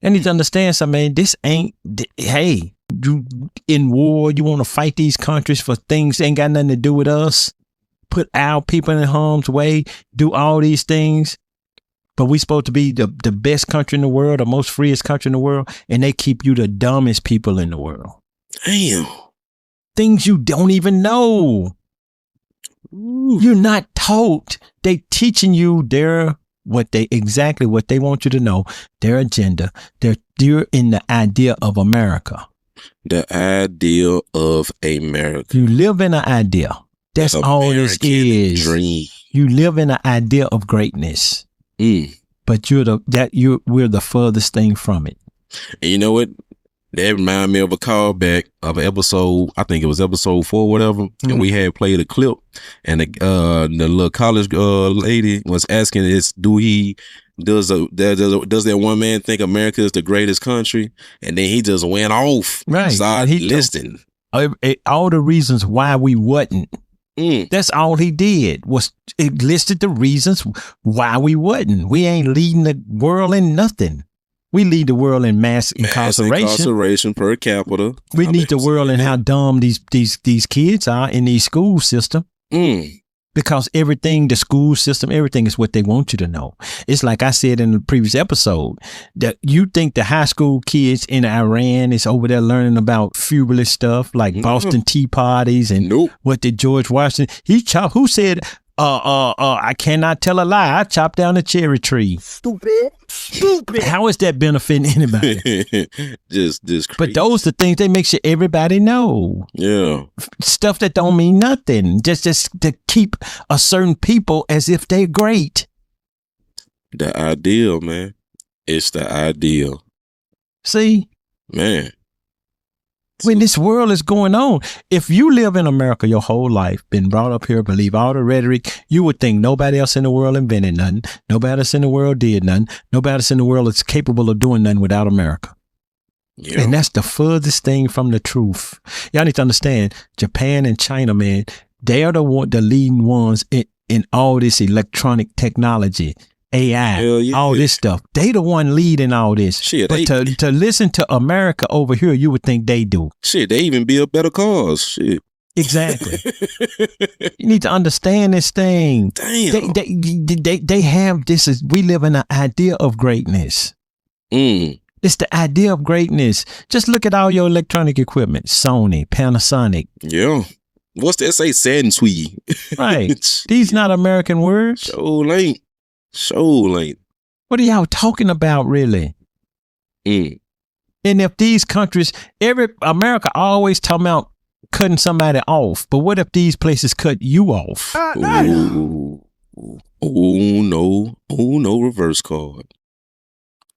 Speaker 2: Y'all need to understand something, man. This ain't, hey, you in war, you want to fight these countries for things that ain't got nothing to do with us. Put our people in harm's way, do all these things. But we supposed to be the best country in the world, the most freest country in the world, and they keep you the dumbest people in the world.
Speaker 1: Damn.
Speaker 2: Things you don't even know. You're not taught. They teaching you exactly what they want you to know, their agenda. You're in the idea of America.
Speaker 1: The idea of America.
Speaker 2: You live in an idea. That's all this
Speaker 1: American
Speaker 2: is.
Speaker 1: Dream.
Speaker 2: You live in an idea of greatness. But we're the furthest thing from it.
Speaker 1: And you know what? That reminded me of a callback of an episode. I think it was episode 4 or whatever. And we had played a clip, and the little college lady was asking, does that one man think America is the greatest country? And then he just went off.
Speaker 2: Right.
Speaker 1: Started listing
Speaker 2: all the reasons why we wasn't. That's all he did, was it listed the reasons why we wasn't. We ain't leading the world in nothing. We lead the world in mass incarceration
Speaker 1: per capita.
Speaker 2: We lead the world in how dumb these kids are in these school system. Because everything, the school system, everything is what they want you to know. It's like I said in the previous episode, that you think the high school kids in Iran is over there learning about fabulous stuff like Boston Tea Parties and what did George Washington, who said, I cannot tell a lie. I chopped down a cherry tree. Stupid. How is that benefiting anybody?
Speaker 1: just crazy.
Speaker 2: But those are the things that make sure everybody know.
Speaker 1: Yeah.
Speaker 2: Stuff that don't mean nothing. Just to keep a certain people as if they're great.
Speaker 1: The ideal, man. It's the ideal.
Speaker 2: See?
Speaker 1: Man.
Speaker 2: When this world is going on, if you live in America your whole life, been brought up here, believe all the rhetoric, you would think nobody else in the world invented nothing. Nobody else in the world did nothing. Nobody else in the world is capable of doing nothing without America. Yeah. And that's the furthest thing from the truth. Y'all need to understand, Japan and China, man, they are the leading ones in all this electronic technology, AI,
Speaker 1: Hell yeah.
Speaker 2: all this stuff. They the one leading all this.
Speaker 1: Shit,
Speaker 2: but to listen to America over here, you would think they do.
Speaker 1: Shit, they even build better cars. Shit.
Speaker 2: Exactly. You need to understand this thing.
Speaker 1: Damn.
Speaker 2: They have this. We live in an idea of greatness. It's the idea of greatness. Just look at all your electronic equipment. Sony, Panasonic.
Speaker 1: Yeah. What's that say? Sansui.
Speaker 2: Right. These not American words.
Speaker 1: Show ain't.
Speaker 2: What are y'all talking about, really? And if these countries, America always talking about cutting somebody off, but what if these places cut you off?
Speaker 1: Oh no, reverse card.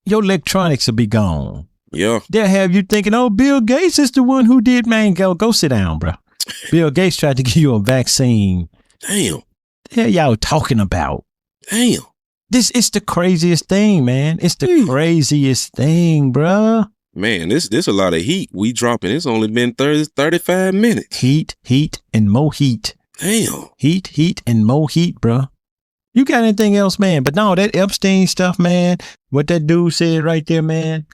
Speaker 2: Your electronics will be gone.
Speaker 1: Yeah.
Speaker 2: They'll have you thinking, oh, Bill Gates is the one who did, man. Go sit down, bro. Bill Gates tried to give you a vaccine.
Speaker 1: Damn.
Speaker 2: The hell y'all talking about?
Speaker 1: Damn.
Speaker 2: This is the craziest thing, man. It's the craziest thing, bro.
Speaker 1: Man, this a lot of heat we dropping. It's only been 35 minutes.
Speaker 2: Heat, and more heat.
Speaker 1: Damn.
Speaker 2: Heat, and more heat, bro. You got anything else, man? But no, that Epstein stuff, man, what that dude said right there, man,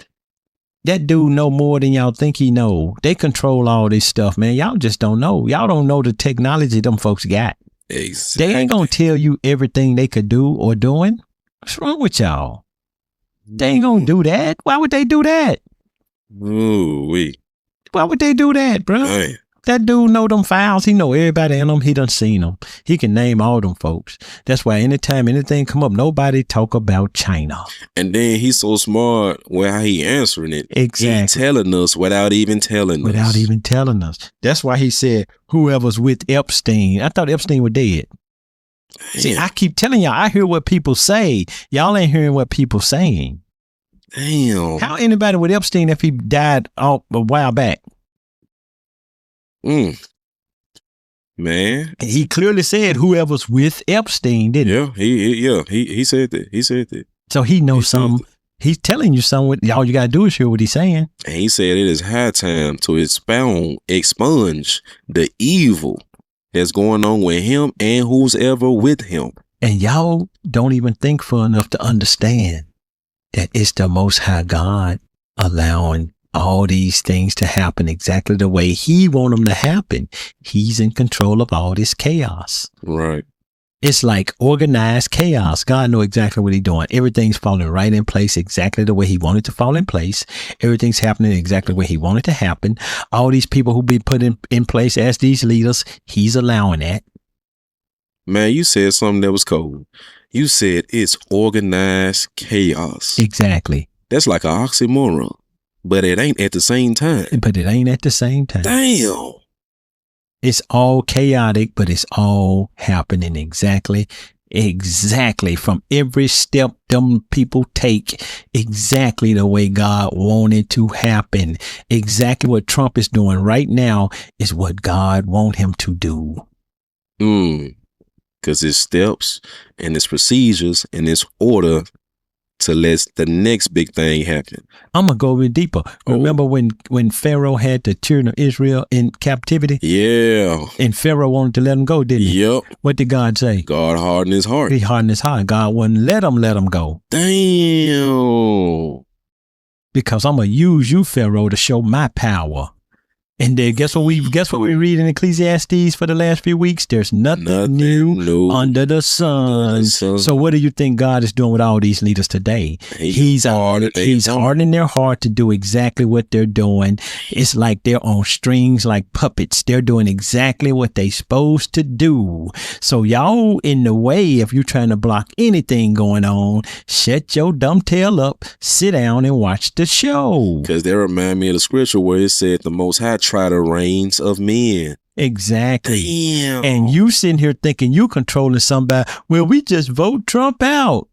Speaker 2: that dude know more than y'all think he know. They control all this stuff, man. Y'all just don't know. Y'all don't know the technology them folks got.
Speaker 1: Exactly.
Speaker 2: They ain't gonna tell you everything they could do or doing. What's wrong with y'all? They ain't gonna do that. Why would they do that?
Speaker 1: Ooh-wee.
Speaker 2: Why would they do that, bro?
Speaker 1: Damn.
Speaker 2: That dude know them files. He know everybody in them. He done seen them. He can name all them folks. That's why anytime anything come up, nobody talk about China.
Speaker 1: And then he's so smart with how he answering it.
Speaker 2: Exactly.
Speaker 1: He telling us without even telling us.
Speaker 2: Without even telling us. That's why he said whoever's with Epstein. I thought Epstein was dead.
Speaker 1: Damn.
Speaker 2: See, I keep telling y'all, I hear what people say. Y'all ain't hearing what people saying.
Speaker 1: Damn.
Speaker 2: How anybody with Epstein if he died a while back?
Speaker 1: Man.
Speaker 2: He clearly said whoever's with Epstein, didn't he?
Speaker 1: He said that. He said that.
Speaker 2: So he knows something. He's telling you something. All you gotta do is hear what he's saying.
Speaker 1: And he said it is high time to expunge the evil that's going on with him and who's ever with him.
Speaker 2: And y'all don't even think far enough to understand that it's the Most High God allowing all these things to happen exactly the way he want them to happen. He's in control of all this chaos.
Speaker 1: Right.
Speaker 2: It's like organized chaos. God know exactly what he's doing. Everything's falling right in place exactly the way he wanted to fall in place. Everything's happening exactly the way he wanted to happen. All these people who be put in place as these leaders, he's allowing that.
Speaker 1: Man, you said something that was cold. You said it's organized chaos.
Speaker 2: Exactly.
Speaker 1: That's like an oxymoron. But it ain't at the same time. Damn.
Speaker 2: It's all chaotic, but it's all happening exactly from every step them people take, exactly the way God wanted to happen. Exactly what Trump is doing right now is what God want him to do.
Speaker 1: Because it's steps and it's procedures and it's order to let the next big thing happen.
Speaker 2: I'm going to go a bit deeper. Remember when Pharaoh had the children of Israel in captivity?
Speaker 1: Yeah.
Speaker 2: And Pharaoh wanted to let them go, didn't he?
Speaker 1: Yep.
Speaker 2: What did God say?
Speaker 1: God hardened his heart.
Speaker 2: He hardened his heart. God wouldn't let them go.
Speaker 1: Damn.
Speaker 2: Because I'm going to use you, Pharaoh, to show my power. And then guess what we read in Ecclesiastes for the last few weeks? There's nothing new under the sun. So what do you think God is doing with all these leaders today? He's hardening their heart to do exactly what they're doing. It's like they're on strings like puppets. They're doing exactly what they're supposed to do. So y'all in the way, if you're trying to block anything going on, shut your dumb tail up, sit down and watch the show.
Speaker 1: Because they remind me of the scripture where it said the Most High try the reins of men.
Speaker 2: Exactly.
Speaker 1: Damn.
Speaker 2: And you sitting here thinking you controlling somebody. Well, we just vote Trump out.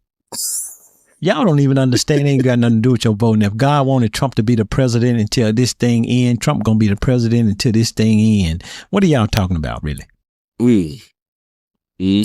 Speaker 2: Y'all don't even understand. It ain't got nothing to do with your voting. If God wanted Trump to be the president until this thing end, Trump gonna be the president until this thing end. What are y'all talking about, really?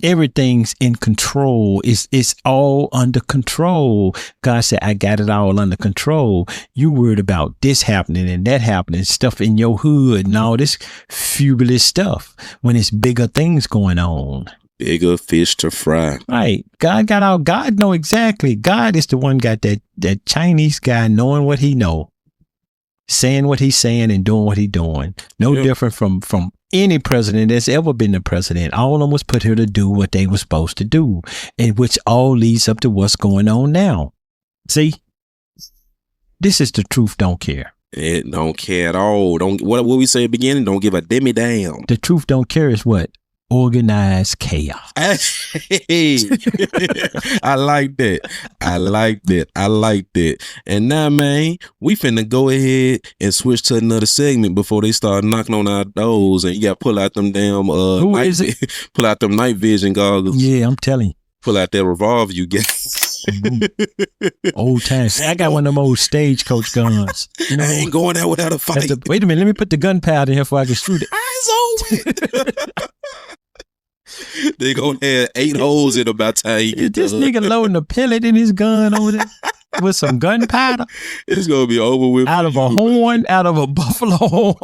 Speaker 2: Everything's in control. It's all under control. God said, I got it all under control. You worried about this happening and that happening, stuff in your hood and all this fabulous stuff when it's bigger things going on.
Speaker 1: Bigger fish to fry.
Speaker 2: Right. God know exactly. God is the one got that Chinese guy knowing what he know, saying what he's saying and doing what he doing. No different from any president that's ever been the president. All of them was put here to do what they were supposed to do, and which all leads up to what's going on now. See, this is the truth. Don't care.
Speaker 1: It don't care at all. Don't what we say at the beginning. Don't give a demi damn.
Speaker 2: The truth don't care is what? Organized chaos.
Speaker 1: Hey, I like that. And now, man, we finna go ahead and switch to another segment before they start knocking on our doors, and you gotta pull out them damn
Speaker 2: Who is it?
Speaker 1: Pull out them night vision goggles.
Speaker 2: Yeah, I'm telling you.
Speaker 1: Pull out that revolver you get.
Speaker 2: Old times. I got one of them old stagecoach guns. You know,
Speaker 1: I ain't going out without a fight.
Speaker 2: Wait a minute, let me put the gunpowder in here before I can shoot it.
Speaker 1: Eyes open. They gonna have 8 holes in about time.
Speaker 2: This nigga loading a pellet in his gun over there with some gunpowder.
Speaker 1: It's gonna be over with.
Speaker 2: Out of a horn, out of a buffalo horn.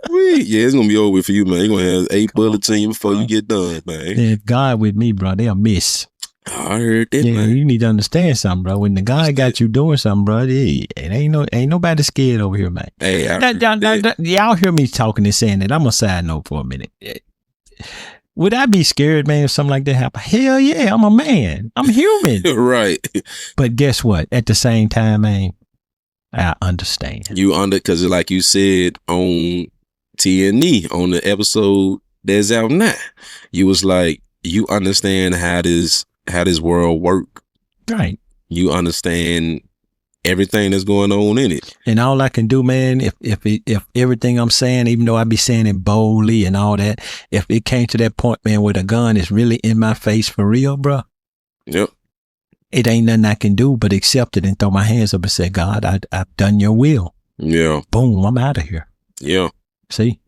Speaker 1: Yeah, it's gonna be over with for you, man. You're gonna have 8 bullets in you before you get done, man.
Speaker 2: If God with me, bro, they'll miss.
Speaker 1: I heard that,
Speaker 2: Yeah,
Speaker 1: man.
Speaker 2: you need to understand something, bro. When the God got you doing something, bro, it ain't nobody scared over here, man.
Speaker 1: Hey,
Speaker 2: Y'all hear me talking and saying that. I'm gonna side note for a minute. Would I be scared, man, if something like that happened? Hell yeah, I'm a man. I'm human.
Speaker 1: Right.
Speaker 2: But guess what? At the same time, man, I understand.
Speaker 1: Because like you said on T&E, on the episode that's out now, you was like, you understand how this world work.
Speaker 2: Right.
Speaker 1: You understand everything that's going on in it.
Speaker 2: And all I can do, man, if everything I'm saying, even though I be saying it boldly and all that, if it came to that point, man, where the gun is really in my face for real, bro.
Speaker 1: Yep.
Speaker 2: It ain't nothing I can do but accept it and throw my hands up and say, God, I've done your will.
Speaker 1: Yeah.
Speaker 2: Boom, I'm out of here.
Speaker 1: Yeah.
Speaker 2: See?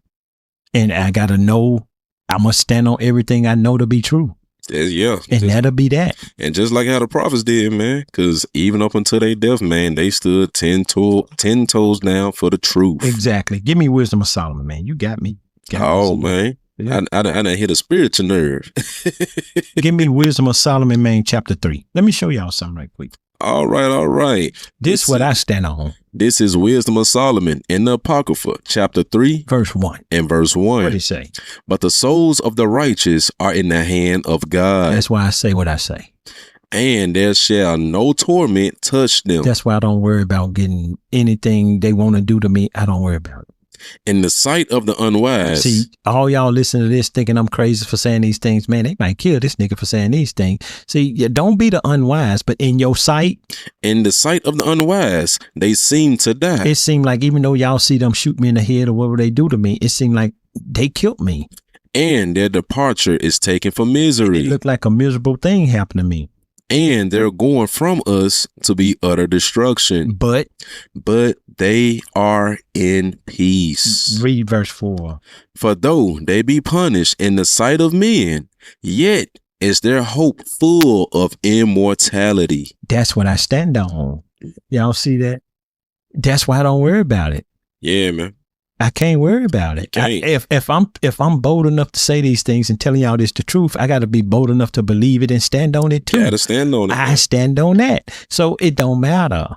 Speaker 2: And I got to know, I must stand on everything I know to be true.
Speaker 1: Yeah.
Speaker 2: And that'll be that.
Speaker 1: And just like how the prophets did, man, because even up until their death, man, they stood 10 toes down for the truth.
Speaker 2: Exactly. Give me wisdom of Solomon, man. You got me.
Speaker 1: Man.
Speaker 2: Yeah.
Speaker 1: I done hit a spiritual nerve.
Speaker 2: Give me wisdom of Solomon, man, chapter 3. Let me show y'all something right quick.
Speaker 1: All right.
Speaker 2: This what I stand on.
Speaker 1: This is Wisdom of Solomon in the Apocrypha, chapter 3,
Speaker 2: verse 1.
Speaker 1: And verse 1.
Speaker 2: What did he say?
Speaker 1: But the souls of the righteous are in the hand of God.
Speaker 2: That's why I say what I say.
Speaker 1: And there shall no torment touch them.
Speaker 2: That's why I don't worry about getting anything they want to do to me. I don't worry about it.
Speaker 1: In the sight of the unwise.
Speaker 2: See, all y'all listen to this thinking I'm crazy for saying these things. Man, they might kill this nigga for saying these things. See, don't be the unwise, but in your sight.
Speaker 1: In the sight of the unwise, they seem to die.
Speaker 2: It seemed like even though y'all see them shoot me in the head or whatever they do to me, it seemed like they killed me.
Speaker 1: And their departure is taken for misery.
Speaker 2: It looked like a miserable thing happened to me.
Speaker 1: And they're going from us to be utter destruction.
Speaker 2: But
Speaker 1: they are in peace.
Speaker 2: Read verse 4.
Speaker 1: For though they be punished in the sight of men, yet is their hope full of immortality.
Speaker 2: That's what I stand on. Y'all see that? That's why I don't worry about it.
Speaker 1: Yeah, man.
Speaker 2: I can't worry about it. If I'm bold enough to say these things and telling y'all this the truth, I got to be bold enough to believe it and stand on it too.
Speaker 1: You got to stand on it.
Speaker 2: I stand on that. So it don't matter.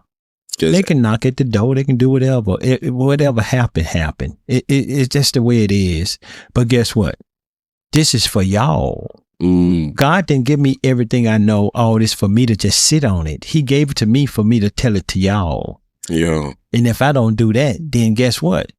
Speaker 2: They can knock at the door. They can do whatever. Whatever happened. It's just the way it is. But guess what? This is for y'all. God didn't give me everything I know, all this for me to just sit on it. He gave it to me for me to tell it to y'all.
Speaker 1: Yeah.
Speaker 2: And if I don't do that, then guess what?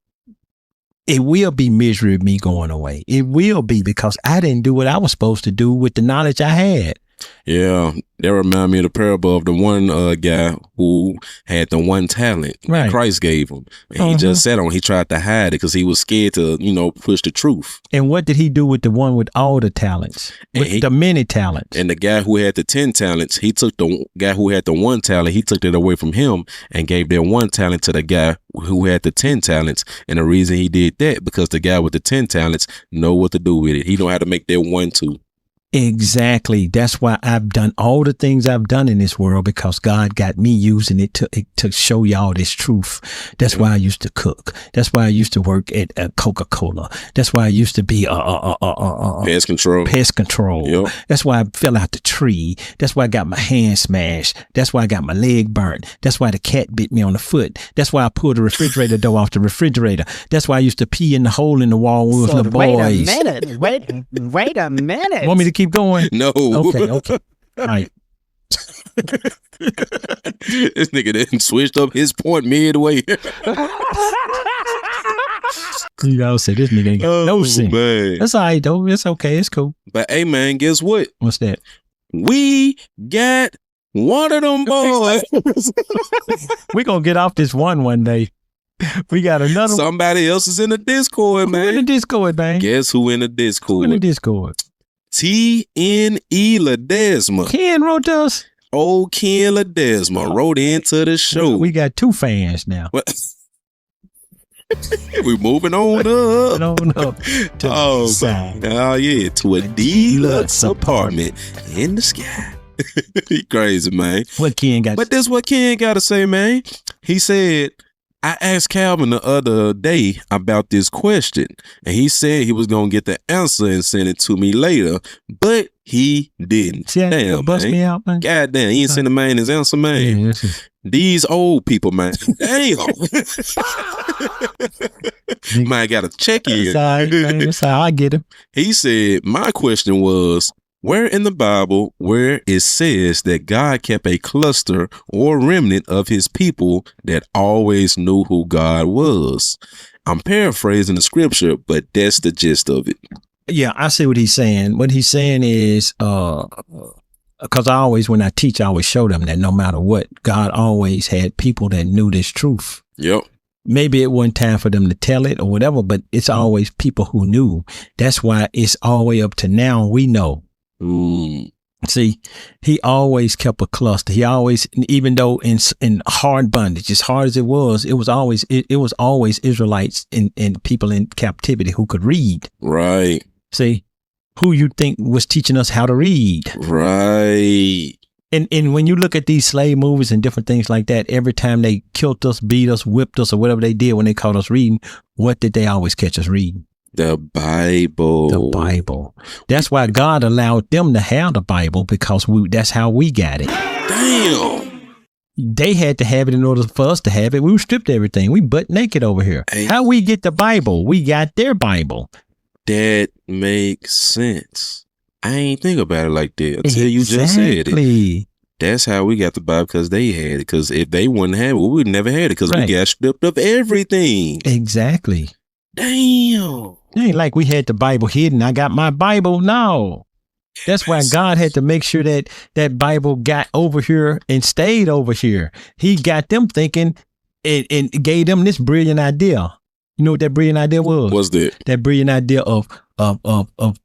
Speaker 2: It will be misery of me going away. It will be because I didn't do what I was supposed to do with the knowledge I had.
Speaker 1: Yeah, that remind me of the parable of the one guy who had the one talent Christ gave him. And he just sat on. He tried to hide it because he was scared to, push the truth.
Speaker 2: And what did he do with the one with all the talents? With the many talents?
Speaker 1: And the guy who had the 10 talents, he took the guy who had the one talent, he took it away from him and gave that one talent to the guy who had the 10 talents. And the reason he did that, because the guy with the 10 talents know what to do with it. He know how to make that 1 2.
Speaker 2: Exactly. That's why I've done all the things I've done in this world, because God got me using it to show y'all this truth. That's why I used to cook. That's why I used to work at Coca-Cola. That's why I used to be
Speaker 1: Pest control.
Speaker 2: Pest control.
Speaker 1: Yep.
Speaker 2: That's why I fell out the tree. That's why I got my hand smashed. That's why I got my leg burnt. That's why the cat bit me on the foot. That's why I pulled the refrigerator door off the refrigerator. That's why I used to pee in the hole in the wall when we was little boys.
Speaker 3: Wait a minute.
Speaker 2: Want me to keep going?
Speaker 1: No.
Speaker 2: Okay. All right.
Speaker 1: This nigga didn't switched up his point midway.
Speaker 2: You gotta say this nigga ain't got no sense.
Speaker 1: Man.
Speaker 2: That's all right though. It's okay. It's cool.
Speaker 1: But hey, man, guess what?
Speaker 2: What's that?
Speaker 1: We got one of them boys.
Speaker 2: We gonna get off this one day. We got another.
Speaker 1: Somebody else is in the Discord,
Speaker 2: Who in the
Speaker 1: man.
Speaker 2: Discord, man?
Speaker 1: Guess who in the
Speaker 2: Who in the
Speaker 1: Discord?
Speaker 2: Discord?
Speaker 1: TNE Ledesma.
Speaker 2: Ken wrote to us.
Speaker 1: Old Ken Ledesma wrote into the show.
Speaker 2: We got 2 fans now.
Speaker 1: We moving on up.
Speaker 2: No.
Speaker 1: Oh, yeah, to a deluxe apartment in the sky. He crazy, man.
Speaker 2: What Ken got?
Speaker 1: But this what Ken got to say, man. He said, I asked Calvin the other day about this question, and he said he was going to get the answer and send it to me later, but he didn't.
Speaker 2: See,
Speaker 1: Damn,
Speaker 2: bust
Speaker 1: man.
Speaker 2: me out, man.
Speaker 1: God damn, he ain't send the man his answer, man.
Speaker 2: Yeah, this is-
Speaker 1: These old people, man. Damn. Man, got to check in.
Speaker 2: That's all right, man. That's all right. I get him.
Speaker 1: He said, my question was, where in the Bible where it says that God kept a cluster or remnant of his people that always knew who God was? I'm paraphrasing the scripture, but that's the gist of it.
Speaker 2: Yeah, I see what he's saying. What he's saying is, because I always, when I teach, I always show them that no matter what, God always had people that knew this truth.
Speaker 1: Yep.
Speaker 2: Maybe it wasn't time for them to tell it or whatever, but it's always people who knew. That's why it's all the way up to now. We know. See, he always kept a cluster. He always, even though in hard bondage, as hard as it was always Israelites and people in captivity who could read.
Speaker 1: Right.
Speaker 2: See, who you think was teaching us how to read?
Speaker 1: Right.
Speaker 2: And when you look at these slave movies and different things like that, every time they killed us, beat us, whipped us, or whatever they did when they caught us reading, what did they always catch us reading?
Speaker 1: The Bible.
Speaker 2: The Bible. That's why God allowed them to have the Bible, because that's how we got it.
Speaker 1: Damn.
Speaker 2: They had to have it in order for us to have it. We were stripped everything. We butt naked over here.
Speaker 1: Hey.
Speaker 2: How we get the Bible? We got their Bible.
Speaker 1: That makes sense. I ain't think about it like that until you just said it. That's how we got the Bible, because they had it. Because if they wouldn't have it, we would never had it, because we got stripped of everything.
Speaker 2: Exactly.
Speaker 1: Damn.
Speaker 2: It ain't like we had the Bible hidden. I got my Bible. No. That's why God had to make sure that that Bible got over here and stayed over here. He got them thinking and gave them this brilliant idea. You know what that brilliant idea was?
Speaker 1: What's that?
Speaker 2: That brilliant idea of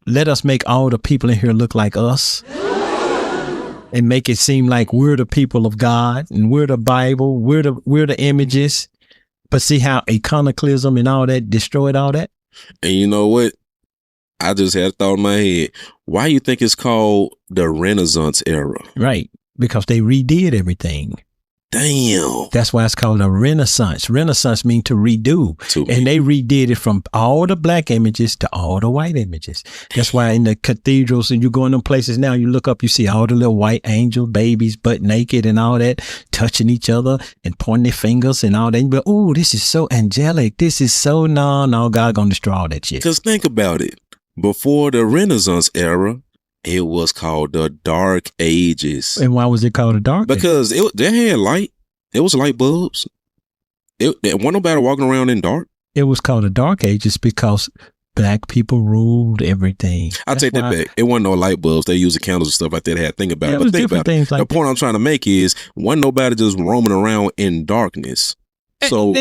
Speaker 2: let us make all the people in here look like us and make it seem like we're the people of God and we're the Bible, we're the images. But see how iconoclasm and all that destroyed all that?
Speaker 1: And you know what? I just had a thought in my head. Why you think it's called the Renaissance era?
Speaker 2: Right. Because they redid everything.
Speaker 1: Damn.
Speaker 2: That's why it's called a Renaissance. Renaissance means to redo. And they redid it from all the black images to all the white images. That's why in the cathedrals, and you go in them places now, you look up, you see all the little white angel babies butt naked and all that, touching each other and pointing their fingers and all that. But oh, this is so angelic. This is so no, God gonna destroy all that shit.
Speaker 1: Because think about it. Before the Renaissance era, it was called the Dark Ages.
Speaker 2: And why was it called the Dark Ages?
Speaker 1: Because they had light. It was light bulbs. There wasn't nobody walking around in dark.
Speaker 2: It was called the Dark Ages because black people ruled everything.
Speaker 1: I take that back. It wasn't no light bulbs. They used the candles and stuff like that. I had to think about it. But think about it. The point I'm trying to make is, wasn't nobody just roaming around in darkness. So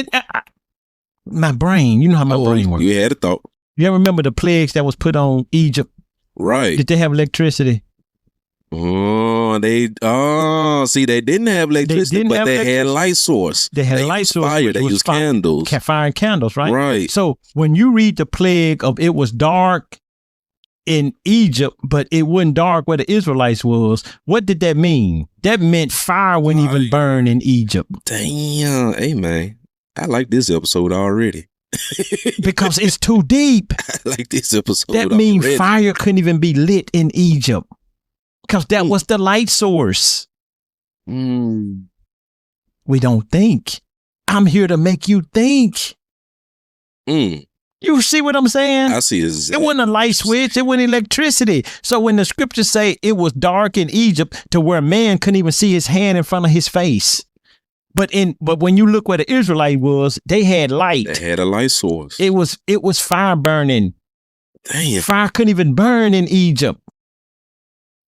Speaker 2: my brain, you know how my brain works.
Speaker 1: You had a thought.
Speaker 2: You ever remember the plagues that was put on Egypt?
Speaker 1: Right.
Speaker 2: Did they have electricity?
Speaker 1: See, they didn't have electricity, but they had light source.
Speaker 2: They had a light source.
Speaker 1: Fire. They used candles.
Speaker 2: Fire and candles, right?
Speaker 1: Right.
Speaker 2: So when you read the plague of it was dark, in Egypt, but it wasn't dark where the Israelites was. What did that mean? That meant fire wouldn't even burn in Egypt.
Speaker 1: Damn. Hey, man. I like this episode already.
Speaker 2: Because it's too deep.
Speaker 1: I like this episode
Speaker 2: That means
Speaker 1: already.
Speaker 2: fire couldn't even be lit in Egypt. Because that was the light source.
Speaker 1: Mm.
Speaker 2: We don't think. I'm here to make you think.
Speaker 1: Mm.
Speaker 2: You see what I'm saying?
Speaker 1: I see
Speaker 2: It
Speaker 1: exactly.
Speaker 2: wasn't a light switch. It wasn't electricity. So when the scriptures say it was dark in Egypt to where man couldn't even see his hand in front of his face. But when you look where the Israelite was, they had light.
Speaker 1: They had a light source.
Speaker 2: It was fire burning.
Speaker 1: Damn.
Speaker 2: Fire couldn't even burn in Egypt.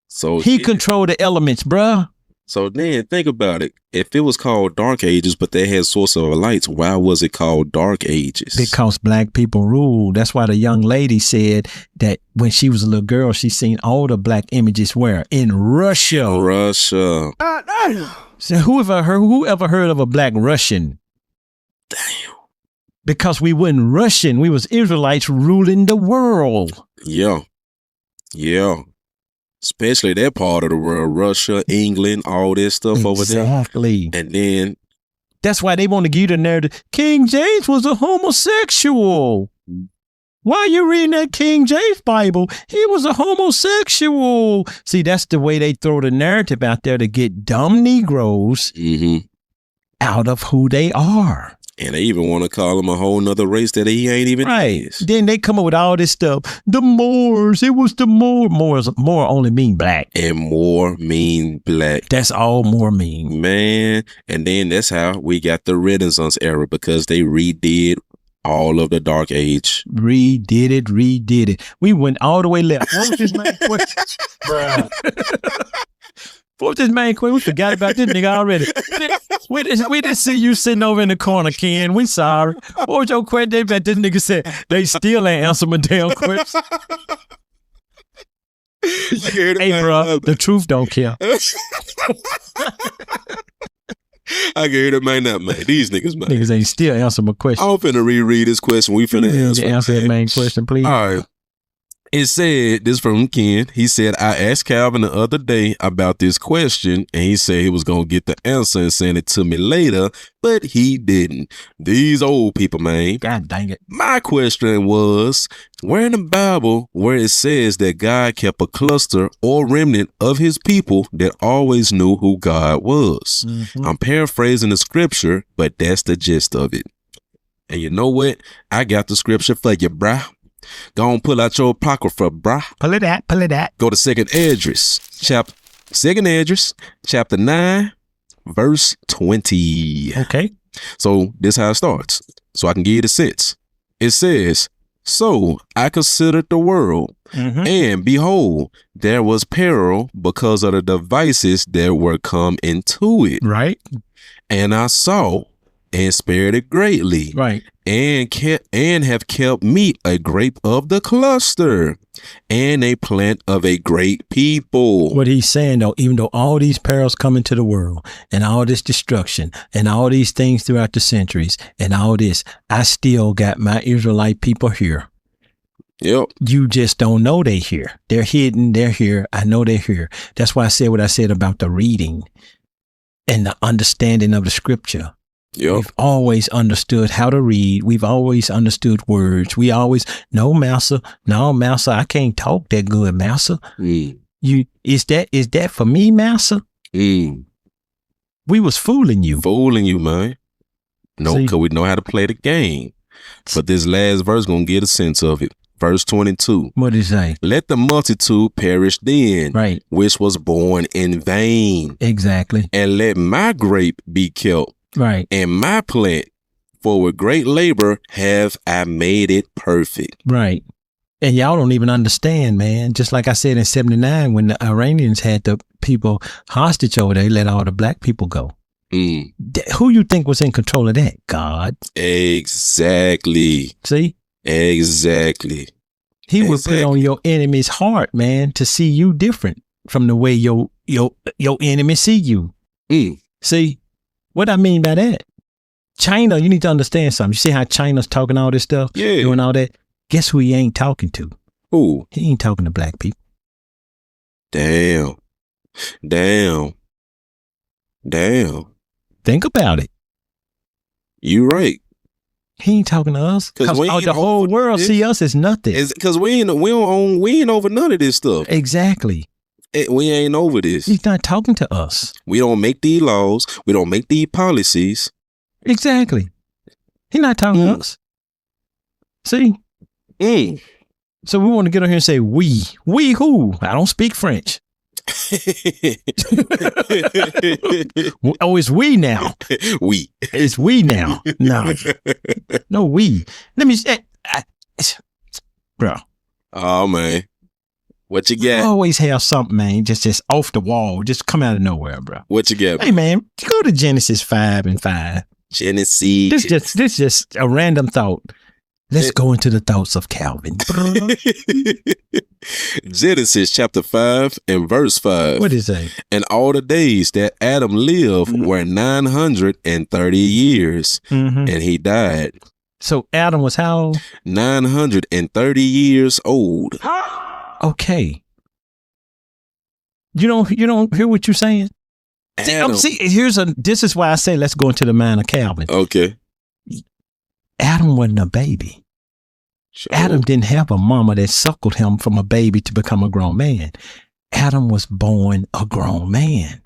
Speaker 1: So
Speaker 2: He controlled the elements, bruh.
Speaker 1: So then think about it. If it was called Dark Ages, but they had source of lights, why was it called Dark Ages?
Speaker 2: Because black people ruled. That's why the young lady said that when she was a little girl, she seen all the black images where? In Russia.
Speaker 1: Russia.
Speaker 2: So whoever heard of a black Russian?
Speaker 1: Damn.
Speaker 2: Because we wasn't Russian. We was Israelites ruling the world.
Speaker 1: Yeah. Yeah. Especially that part of the world, Russia, England, all this stuff over there.
Speaker 2: Exactly.
Speaker 1: And then,
Speaker 2: That's why they want to give you the narrative. King James was a homosexual. Why are you reading that King James Bible? He was a homosexual. See, that's the way they throw the narrative out there to get dumb Negroes out of who they are.
Speaker 1: and they even want to call him a whole nother race that he ain't even
Speaker 2: Right.
Speaker 1: is.
Speaker 2: Then they come up with all this stuff. The Moors. It was the Moor. Moor only mean black.
Speaker 1: And more mean black.
Speaker 2: That's all Moor mean.
Speaker 1: Man, and then that's how we got the Renaissance era, because they redid all of the Dark Age.
Speaker 2: Redid it. We went all the way left. What was his main question? What was his main question? We forgot about this nigga already. We didn't see you sitting over in the corner, Ken. We sorry. What was your question? That this nigga said they still ain't answer my damn question. Hey, bro, the truth don't care.
Speaker 1: I can hear that man not, man. These niggas, man.
Speaker 2: Niggas ain't still answer my question.
Speaker 1: I'm finna reread this question. We finna answer
Speaker 2: that main question, please.
Speaker 1: All right. It said, this from Ken. He said, I asked Calvin the other day about this question, and he said he was going to get the answer and send it to me later, but he didn't. These old people, man.
Speaker 2: God dang it.
Speaker 1: My question was, where in the Bible where it says that God kept a cluster or remnant of his people that always knew who God was?
Speaker 2: Mm-hmm.
Speaker 1: I'm paraphrasing the scripture, but that's the gist of it. And you know what? I got the scripture for you, bruh. Go on, pull out your apocrypha, bruh.
Speaker 2: Pull it out.
Speaker 1: Go to Second Esdras, chapter 9, verse 20.
Speaker 2: Okay.
Speaker 1: So this how it starts. So I can give you the sense. It says, so I considered the world, and behold, there was peril because of the devices that were come into it.
Speaker 2: Right.
Speaker 1: And I saw and spared it greatly.
Speaker 2: Right.
Speaker 1: And have kept me a grape of the cluster and a plant of a great people.
Speaker 2: What he's saying, though, even though all these perils come into the world and all this destruction and all these things throughout the centuries and all this, I still got my Israelite people here.
Speaker 1: Yep.
Speaker 2: You just don't know they're here. They're hidden. They're here. I know they're here. That's why I said what I said about the reading and the understanding of the scripture.
Speaker 1: Yep.
Speaker 2: We've always understood how to read. We've always understood words. We always, no, Massa, I can't talk that good, Massa. Is that for me, Massa? We was fooling you.
Speaker 1: Fooling you, man. No, because we know how to play the game. But this last verse gonna get a sense of it. Verse 22.
Speaker 2: What did it say?
Speaker 1: Let the multitude perish then,
Speaker 2: Right.
Speaker 1: which was born in vain.
Speaker 2: Exactly.
Speaker 1: And let my grape be kept.
Speaker 2: Right.
Speaker 1: And my plant, for with great labor have I made it perfect.
Speaker 2: Right. And y'all don't even understand, man. Just like I said in 79, when the Iranians had the people hostage over there, they let all the black people go. Who you think was in control of that? God.
Speaker 1: Exactly.
Speaker 2: See?
Speaker 1: Exactly.
Speaker 2: He would put on your enemy's heart, man, to see you different from the way your enemy see you. See? What I mean by that? China, you need to understand something. You see how China's talking all this stuff?
Speaker 1: Yeah.
Speaker 2: Doing all that? Guess who he ain't talking to?
Speaker 1: Who?
Speaker 2: He ain't talking to black people.
Speaker 1: Damn.
Speaker 2: Think about it.
Speaker 1: You right.
Speaker 2: He ain't talking to us.
Speaker 1: 'Cause
Speaker 2: Because
Speaker 1: we ain't
Speaker 2: the whole
Speaker 1: over
Speaker 2: world
Speaker 1: this.
Speaker 2: see us as nothing.
Speaker 1: It's because we ain't over none of this stuff.
Speaker 2: Exactly.
Speaker 1: We ain't over this.
Speaker 2: He's not talking to us.
Speaker 1: We don't make these laws. We don't make these policies.
Speaker 2: Exactly. He's not talking to us. See? So we want to get on here and say we. We who? I don't speak French. Oh, it's we now.
Speaker 1: We.
Speaker 2: It's we now. No, we. Let me say, bro.
Speaker 1: Oh man, what you
Speaker 2: I
Speaker 1: got?
Speaker 2: always have something, man. Just off the wall. Just come out of nowhere, bro.
Speaker 1: What you got?
Speaker 2: Hey, man, go to Genesis 5:5.
Speaker 1: Genesis.
Speaker 2: This just a random thought. Let's go into the thoughts of Calvin.
Speaker 1: Genesis chapter 5 and verse 5.
Speaker 2: What is that?
Speaker 1: And all the days that Adam lived were 930 years, and he died.
Speaker 2: So Adam was how old?
Speaker 1: 930 years old.
Speaker 2: Okay. You don't hear what you're saying?
Speaker 1: Adam.
Speaker 2: This is why I say let's go into the mind of Calvin.
Speaker 1: Okay.
Speaker 2: Adam wasn't a baby.
Speaker 1: Sure.
Speaker 2: Adam didn't have a mama that suckled him from a baby to become a grown man. Adam was born a grown man.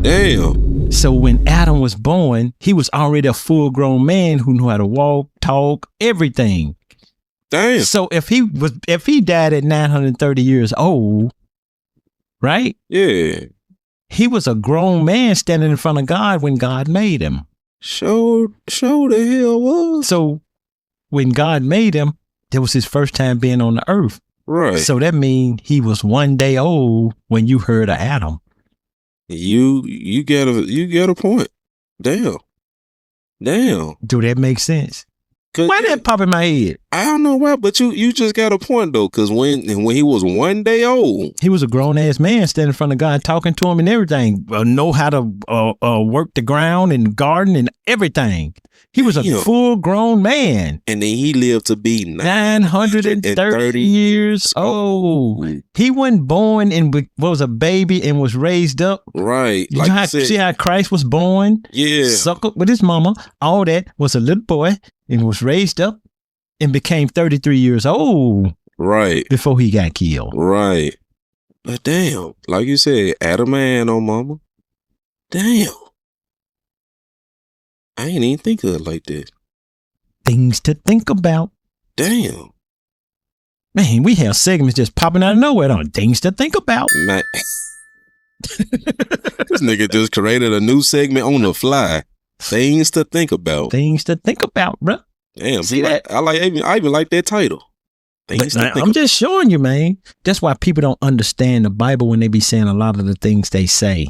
Speaker 1: Damn.
Speaker 2: So when Adam was born, he was already a full grown man who knew how to walk, talk, everything.
Speaker 1: Damn.
Speaker 2: So if he died at 930 years old, right?
Speaker 1: Yeah.
Speaker 2: He was a grown man standing in front of God when God made him.
Speaker 1: Show the hell was.
Speaker 2: So when God made him, that was his first time being on the earth.
Speaker 1: Right.
Speaker 2: So that means he was 1 day old when you heard of Adam.
Speaker 1: You get a point. Damn.
Speaker 2: Do that make sense? Why
Speaker 1: Yeah,
Speaker 2: that pop in my head?
Speaker 1: I don't know why, but you just got a point though, because when he was 1 day old,
Speaker 2: He was a grown ass man standing in front of God, talking to him and everything. Know how to work the ground and garden and everything. He was a
Speaker 1: Damn.
Speaker 2: full grown man.
Speaker 1: and then he lived to be
Speaker 2: 930 years old. He wasn't born and was a baby and was raised up.
Speaker 1: Right.
Speaker 2: You
Speaker 1: Like
Speaker 2: know
Speaker 1: you said,
Speaker 2: see how Christ was born?
Speaker 1: yeah.
Speaker 2: Suckled with his mama. All that was a little boy and was raised up and became 33 years old
Speaker 1: Right.
Speaker 2: before he got killed.
Speaker 1: Right. But damn, like you said, Adam and on mama. Damn. I ain't even think of it like that.
Speaker 2: Things to think about.
Speaker 1: Damn.
Speaker 2: Man, we have segments just popping out of nowhere on things to think about.
Speaker 1: Man. This nigga just created a new segment on the fly. Things to think about.
Speaker 2: Things to think about, bro.
Speaker 1: Damn.
Speaker 2: See that?
Speaker 1: I even like that title. Things to think
Speaker 2: I'm just showing you, man. That's why people don't understand the Bible when they be saying a lot of the things they say.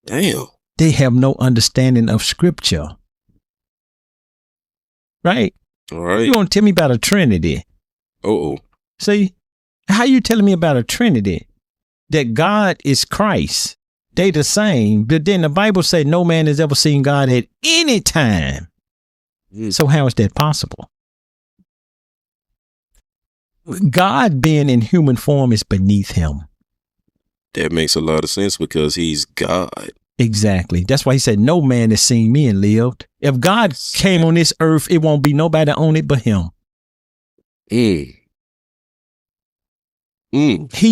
Speaker 1: Damn.
Speaker 2: They have no understanding of scripture. Right?
Speaker 1: All right.
Speaker 2: You want to tell me about a Trinity?
Speaker 1: Uh-oh.
Speaker 2: See, how you telling me about a Trinity? That God is Christ. They the same. But then the Bible said no man has ever seen God at any time. So how is that possible? God being in human form is beneath him.
Speaker 1: That makes a lot of sense because he's God.
Speaker 2: Exactly. That's why he said no man has seen me and lived. If God came on this earth, it won't be nobody on it but him. He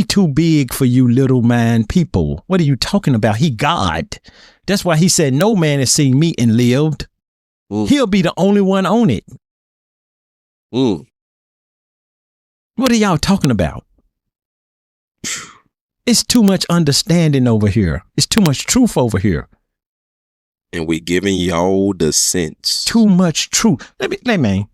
Speaker 2: too big for you little man people. What are you talking about? He God. That's why he said no man has seen me and lived. He'll be the only one on it. What are y'all talking about? It's too much understanding over here. It's too much truth over here.
Speaker 1: And we giving y'all the sense.
Speaker 2: Too much truth. Hey man.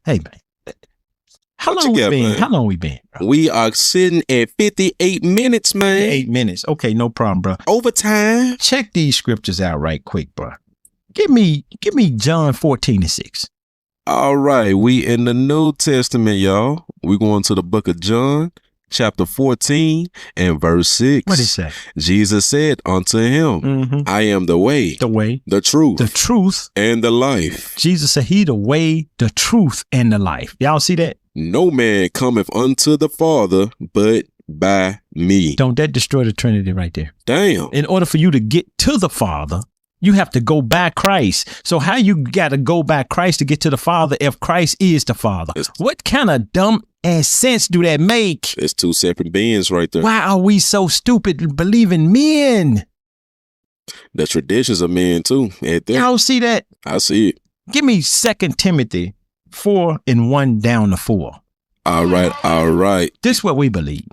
Speaker 2: How long we been?
Speaker 1: Man?
Speaker 2: How long we been, bro?
Speaker 1: We are sitting at 58 minutes, man.
Speaker 2: 8 minutes. Okay, no problem, bro.
Speaker 1: Overtime.
Speaker 2: Check these scriptures out right quick, bro. Give me John 14:6.
Speaker 1: All right, we in the New Testament, y'all. We going to the book of John, chapter 14 and verse 6.
Speaker 2: What is that?
Speaker 1: Jesus said unto him, I am the way, the truth,
Speaker 2: and the life.
Speaker 1: Jesus said he the way, the truth, and the life. Y'all see that? No man cometh unto the Father but by me.
Speaker 2: Don't that destroy the Trinity right there?
Speaker 1: Damn.
Speaker 2: In order for you to get to the Father, you have to go by Christ. So how you got to go by Christ to get to the Father if Christ is the Father? What kind of dumb ass sense do that make?
Speaker 1: It's two separate beings right there.
Speaker 2: Why are we so stupid to believe in men?
Speaker 1: The traditions of men too.
Speaker 2: Y'all see that?
Speaker 1: I see it.
Speaker 2: Give me 2 Timothy 4 and 1 down to 4.
Speaker 1: All right.
Speaker 2: This is what we believe.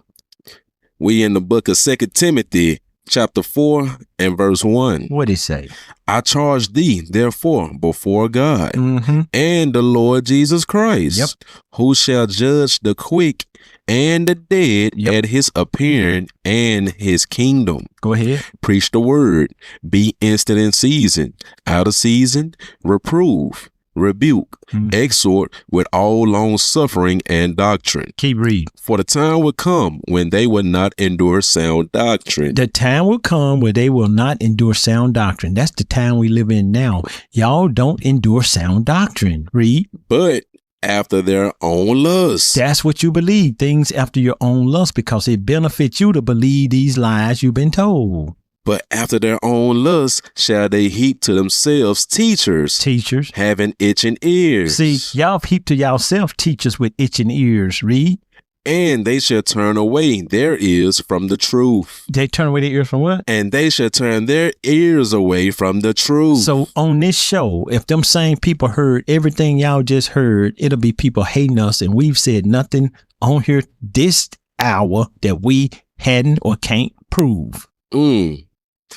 Speaker 1: We in the book of 2 Timothy chapter 4 and verse 1.
Speaker 2: What it say?
Speaker 1: I charge thee, therefore, before God and the Lord Jesus Christ, who shall judge the quick and the dead at his appearing and his kingdom.
Speaker 2: Go ahead.
Speaker 1: Preach the word. Be instant in season, out of season, reprove, rebuke, exhort with all long suffering and doctrine.
Speaker 2: Keep reading.
Speaker 1: For the time will come when they will not endure sound doctrine.
Speaker 2: The time will come where they will not endure sound doctrine. That's the time we live in now. Y'all don't endure sound doctrine. Read.
Speaker 1: But after their own lust.
Speaker 2: That's what you believe. Things after your own lust, because it benefits you to believe these lies you've been told.
Speaker 1: But after their own lust shall they heap to themselves teachers having itching ears.
Speaker 2: See, y'all heap to yourself teachers with itching ears. Read.
Speaker 1: And they shall turn away their ears from the truth.
Speaker 2: They turn away their ears from what?
Speaker 1: And they shall turn their ears away from the truth.
Speaker 2: So on this show, if them same people heard everything y'all just heard, it'll be people hating us, and we've said nothing on here this hour that we hadn't or can't prove.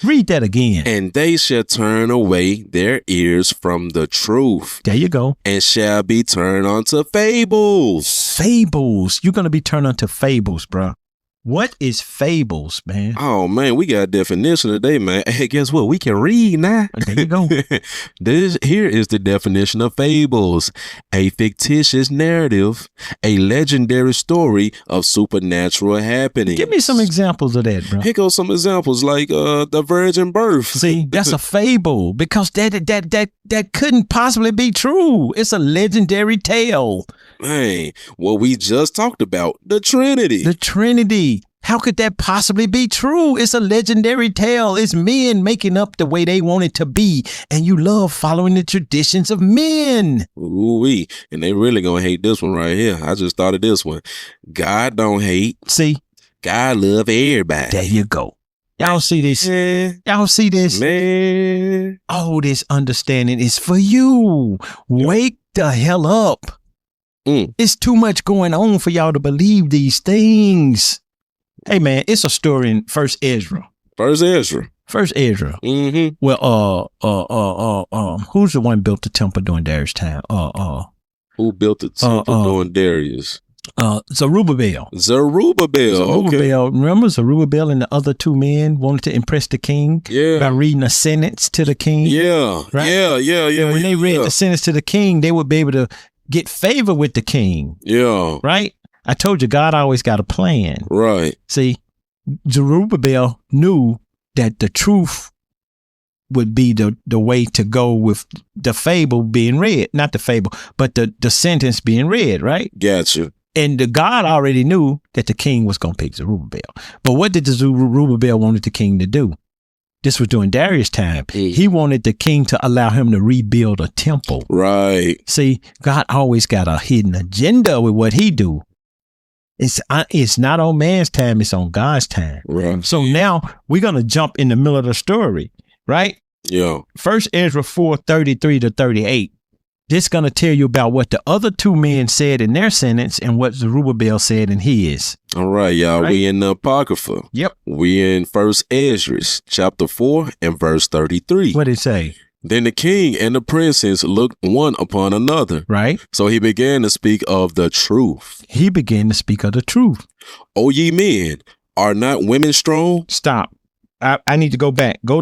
Speaker 2: Read that again.
Speaker 1: And they shall turn away their ears from the truth.
Speaker 2: There you go.
Speaker 1: And shall be turned unto fables.
Speaker 2: Fables. You're going to be turned unto fables, bro. What is fables, man?
Speaker 1: Oh, man, we got a definition today, man. Hey, guess what? We can read now.
Speaker 2: There you go.
Speaker 1: Here is the definition of fables. A fictitious narrative, a legendary story of supernatural happenings.
Speaker 2: Give me some examples of that, bro.
Speaker 1: Here goes some examples like the virgin birth.
Speaker 2: See, that's a fable because that couldn't possibly be true. It's a legendary tale.
Speaker 1: Hey, what we just talked about, the Trinity.
Speaker 2: The Trinity. How could that possibly be true? It's a legendary tale. It's men making up the way they want it to be. And you love following the traditions of men.
Speaker 1: Ooh-wee. And they really gonna hate this one right here. I just thought of this one. God don't hate.
Speaker 2: See?
Speaker 1: God love everybody.
Speaker 2: There you go. Y'all see this? Y'all see this?
Speaker 1: Man.
Speaker 2: Oh, this understanding is for you. Wake the hell up. It's too much going on for y'all to believe these things. Hey, man, it's a story in First Ezra.
Speaker 1: First Ezra.
Speaker 2: Well, who's the one built the temple during Darius' time?
Speaker 1: Who built the temple during Darius?
Speaker 2: Zerubbabel.
Speaker 1: Okay.
Speaker 2: Remember Zerubbabel and the other two men wanted to impress the king by reading a sentence to the king?
Speaker 1: Yeah.
Speaker 2: Right?
Speaker 1: Yeah.
Speaker 2: And when they read the sentence to the king, they would be able to get favor with the king.
Speaker 1: Yeah.
Speaker 2: Right? I told you God always got a plan.
Speaker 1: Right.
Speaker 2: See, Zerubbabel knew that the truth would be the way to go with the fable being read. Not the fable, but the sentence being read, right?
Speaker 1: Gotcha.
Speaker 2: And the God already knew that the king was going to pick Zerubbabel. But what did the Zerubbabel wanted the king to do? This was during Darius' time. He wanted the king to allow him to rebuild a temple.
Speaker 1: Right.
Speaker 2: See, God always got a hidden agenda with what he do. It's not on man's time, it's on God's time.
Speaker 1: Right.
Speaker 2: So now we're going to jump in the middle of the story, right?
Speaker 1: Yeah.
Speaker 2: First Ezra 4:33 to 38. This going to tell you about what the other two men said in their sentence and what Zerubbabel said in his.
Speaker 1: All right, y'all. Right? We in the Apocrypha.
Speaker 2: Yep.
Speaker 1: We in First Ezra chapter 4 and verse 33.
Speaker 2: What did it say?
Speaker 1: Then the king and the princes looked one upon another.
Speaker 2: Right.
Speaker 1: So he began to speak of the truth. O ye men, are not women strong?
Speaker 2: Stop. I need to go back. Go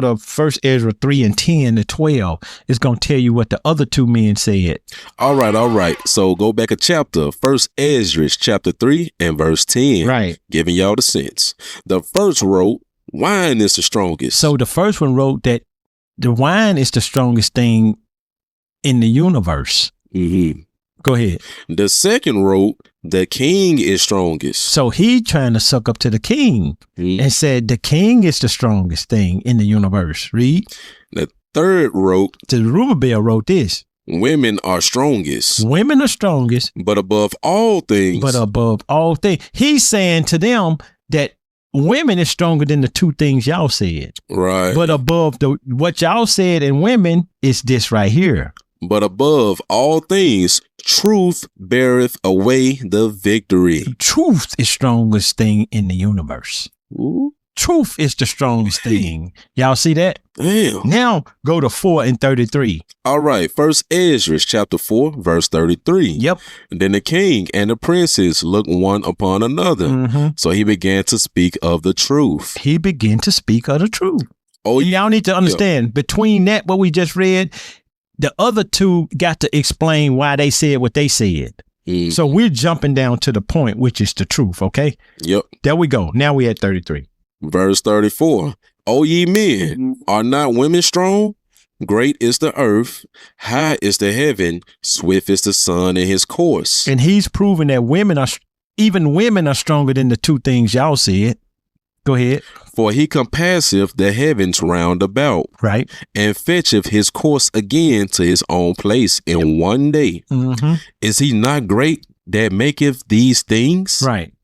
Speaker 2: to First Ezra 3 and 10 to 12. It's going to tell you what the other two men said.
Speaker 1: All right. So go back a chapter. First Ezra chapter 3 and verse 10.
Speaker 2: Right.
Speaker 1: Giving y'all the sense. The first wrote, wine is the strongest.
Speaker 2: So the first one wrote that the wine is the strongest thing in the universe.
Speaker 1: Mm-hmm.
Speaker 2: Go ahead.
Speaker 1: The second wrote, the king is strongest.
Speaker 2: So he trying to suck up to the king and said the king is the strongest thing in the universe. Read.
Speaker 1: The third wrote,
Speaker 2: Zerubbabel wrote this.
Speaker 1: women are strongest.
Speaker 2: Women are strongest.
Speaker 1: But above all things.
Speaker 2: He's saying to them that women is stronger than the two things y'all said.
Speaker 1: Right.
Speaker 2: But above what y'all said in women is this right here.
Speaker 1: But above all things, truth beareth away the victory.
Speaker 2: Truth is strongest thing in the universe.
Speaker 1: Ooh.
Speaker 2: Truth is the strongest thing. Y'all see that?
Speaker 1: Damn.
Speaker 2: Now go to 4 and 33.
Speaker 1: All right. First Ezra chapter 4, verse 33.
Speaker 2: Yep.
Speaker 1: Then the king and the princes looked one upon another. So he began to speak of the truth.
Speaker 2: He began to speak of the truth.
Speaker 1: Oh,
Speaker 2: y'all need to understand between that, what we just read, the other two got to explain why they said what they said. So we're jumping down to the point, which is the truth. Okay.
Speaker 1: Yep.
Speaker 2: There we go. Now we at 33.
Speaker 1: Verse 34. O ye men, are not women strong? Great is the earth, high is the heaven, swift is the sun in his course.
Speaker 2: And he's proving that even women are stronger than the two things y'all said. Go ahead.
Speaker 1: For he compasseth the heavens round about,
Speaker 2: right,
Speaker 1: and fetcheth his course again to his own place in one day. Is he not great that maketh these things?
Speaker 2: Right.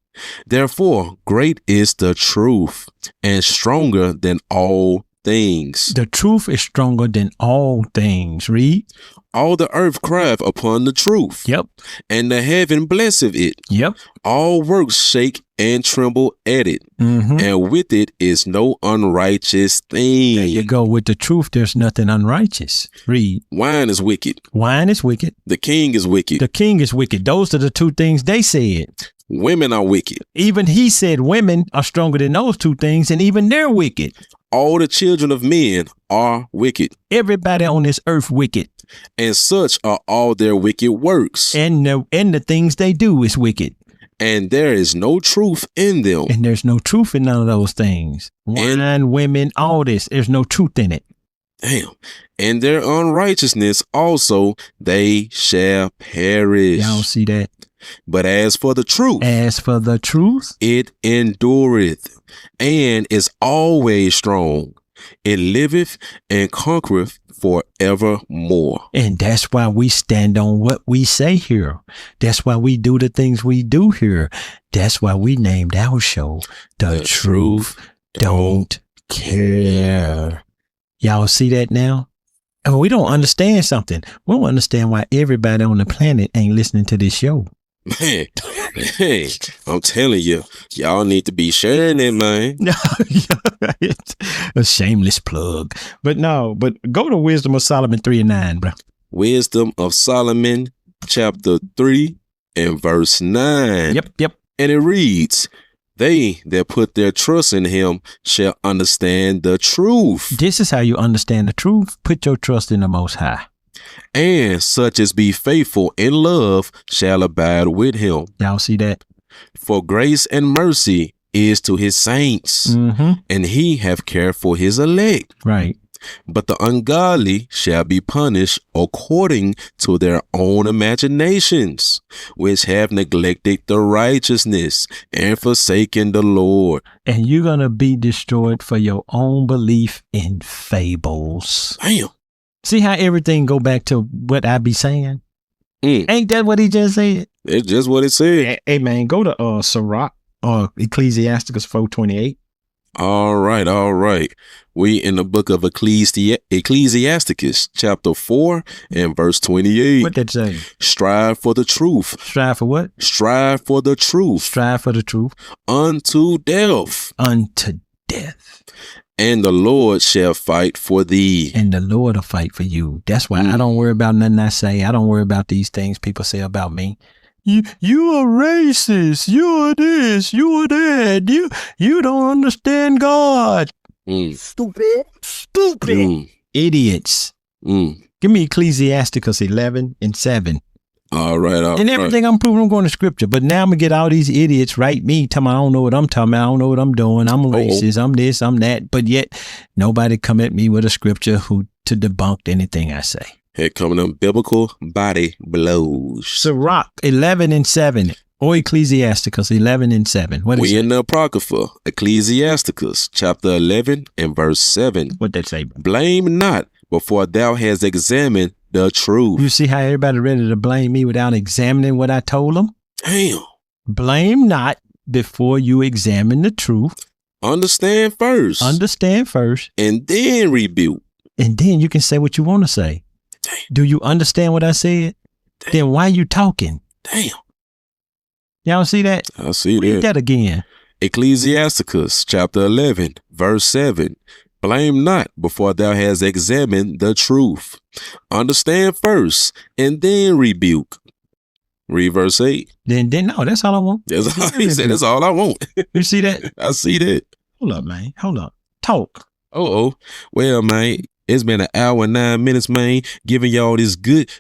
Speaker 1: Therefore, great is the truth, and stronger than all things.
Speaker 2: The truth is stronger than all things. Read.
Speaker 1: All the earth crieth upon the truth.
Speaker 2: Yep.
Speaker 1: And the heaven blesseth it.
Speaker 2: Yep.
Speaker 1: All works shake and tremble at it. And with it is no unrighteous thing.
Speaker 2: There you go. With the truth, there's nothing unrighteous. Read.
Speaker 1: Wine is wicked.
Speaker 2: Wine is wicked.
Speaker 1: The king is wicked.
Speaker 2: The king is wicked. Those are the two things they said.
Speaker 1: Women are wicked.
Speaker 2: Even he said women are stronger than those two things, and even they're wicked.
Speaker 1: All the children of men are wicked.
Speaker 2: Everybody on this earth wicked.
Speaker 1: And such are all their wicked works.
Speaker 2: And the things they do is wicked.
Speaker 1: And there is no truth in them.
Speaker 2: And there's no truth in none of those things. Wine, women, all this. There's no truth in it.
Speaker 1: Damn. And their unrighteousness also they shall perish.
Speaker 2: Y'all see that?
Speaker 1: But as for the truth, it endureth and is always strong. It liveth and conquereth forevermore.
Speaker 2: And that's why we stand on what we say here. That's why we do the things we do here. That's why we named our show The Truth Don't Care. Y'all see that now? And we don't understand something. We don't understand why everybody on the planet ain't listening to this show.
Speaker 1: Man, hey, I'm telling you, y'all need to be sharing it, man.
Speaker 2: A shameless plug. But go to Wisdom of Solomon 3 and 9, bro.
Speaker 1: Wisdom of Solomon, chapter 3 and verse 9.
Speaker 2: Yep.
Speaker 1: And it reads, they that put their trust in him shall understand the truth.
Speaker 2: This is how you understand the truth. Put your trust in the Most High.
Speaker 1: And such as be faithful in love shall abide with him.
Speaker 2: Y'all see that?
Speaker 1: For grace and mercy is to his saints, and he have care for his elect.
Speaker 2: Right.
Speaker 1: But the ungodly shall be punished according to their own imaginations, which have neglected the righteousness and forsaken the Lord.
Speaker 2: And you're going to be destroyed for your own belief in fables.
Speaker 1: Damn.
Speaker 2: See how everything go back to what I be saying? Ain't that what he just said?
Speaker 1: It's just what it said.
Speaker 2: Hey man, go to Sirach or Ecclesiasticus 4:28.
Speaker 1: All right. We in the book of Ecclesiasticus, chapter 4 and verse 28.
Speaker 2: What that say?
Speaker 1: Strive for the truth.
Speaker 2: Strive for what?
Speaker 1: Strive for the truth.
Speaker 2: Strive for the truth.
Speaker 1: Unto death.
Speaker 2: Unto death.
Speaker 1: And the Lord shall fight for thee.
Speaker 2: And the Lord will fight for you. That's why I don't worry about nothing I say. I don't worry about these things people say about me. You are racist. You are this. You are that. You don't understand God. Stupid. Idiots. Give me Ecclesiasticus 11 and 7.
Speaker 1: All right.
Speaker 2: And everything I'm proving, I'm going to scripture. But now I'm going to get all these idiots write me, tell me I don't know what I'm talking about. I don't know what I'm doing. I'm racist. I'm this, I'm that. But yet nobody come at me with a scripture to debunk anything I say.
Speaker 1: Here coming them biblical body blows.
Speaker 2: Sirach 11:7. Or Ecclesiasticus 11:7. What is
Speaker 1: We
Speaker 2: it?
Speaker 1: in the Apocrypha, Ecclesiasticus, chapter 11 and verse 7.
Speaker 2: What that say?
Speaker 1: Blame not before thou hast examined the truth.
Speaker 2: You see how everybody ready to blame me without examining what I told them?
Speaker 1: Damn.
Speaker 2: Blame not before you examine the truth.
Speaker 1: Understand first.
Speaker 2: Understand first,
Speaker 1: And then rebuke.
Speaker 2: and then you can say what you want to say.
Speaker 1: Damn.
Speaker 2: Do you understand what I said?
Speaker 1: Damn.
Speaker 2: Then why you talking?
Speaker 1: Damn.
Speaker 2: Y'all see that?
Speaker 1: I see
Speaker 2: Read
Speaker 1: that.
Speaker 2: that again.
Speaker 1: Ecclesiasticus, chapter 11, verse 7. Blame not before thou hast examined the truth. Understand first, and then rebuke. Read verse 8.
Speaker 2: Then no, that's all I want.
Speaker 1: That's all, he said, that's all I want.
Speaker 2: You see that?
Speaker 1: I see that.
Speaker 2: Hold up, man. Hold up. Talk.
Speaker 1: Oh. Well, man, it's been an hour and 9 minutes, man, giving y'all this good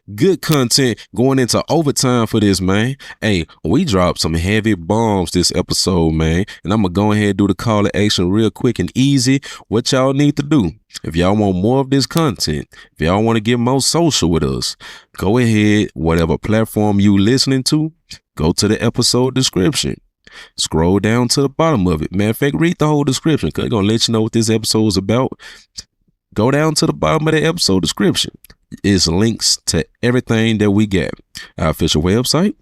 Speaker 1: content going into overtime for this, man. Hey, we dropped some heavy bombs this episode, man, and I'm going to go ahead and do the call to action real quick and easy. What y'all need to do, if y'all want more of this content, if y'all want to get more social with us, go ahead, whatever platform you listening to, go to the episode description. Scroll down to the bottom of it. Matter of fact, read the whole description because it's going to let you know what this episode is about. Go down to the bottom of the episode description. It's links to everything that we got. Our official website,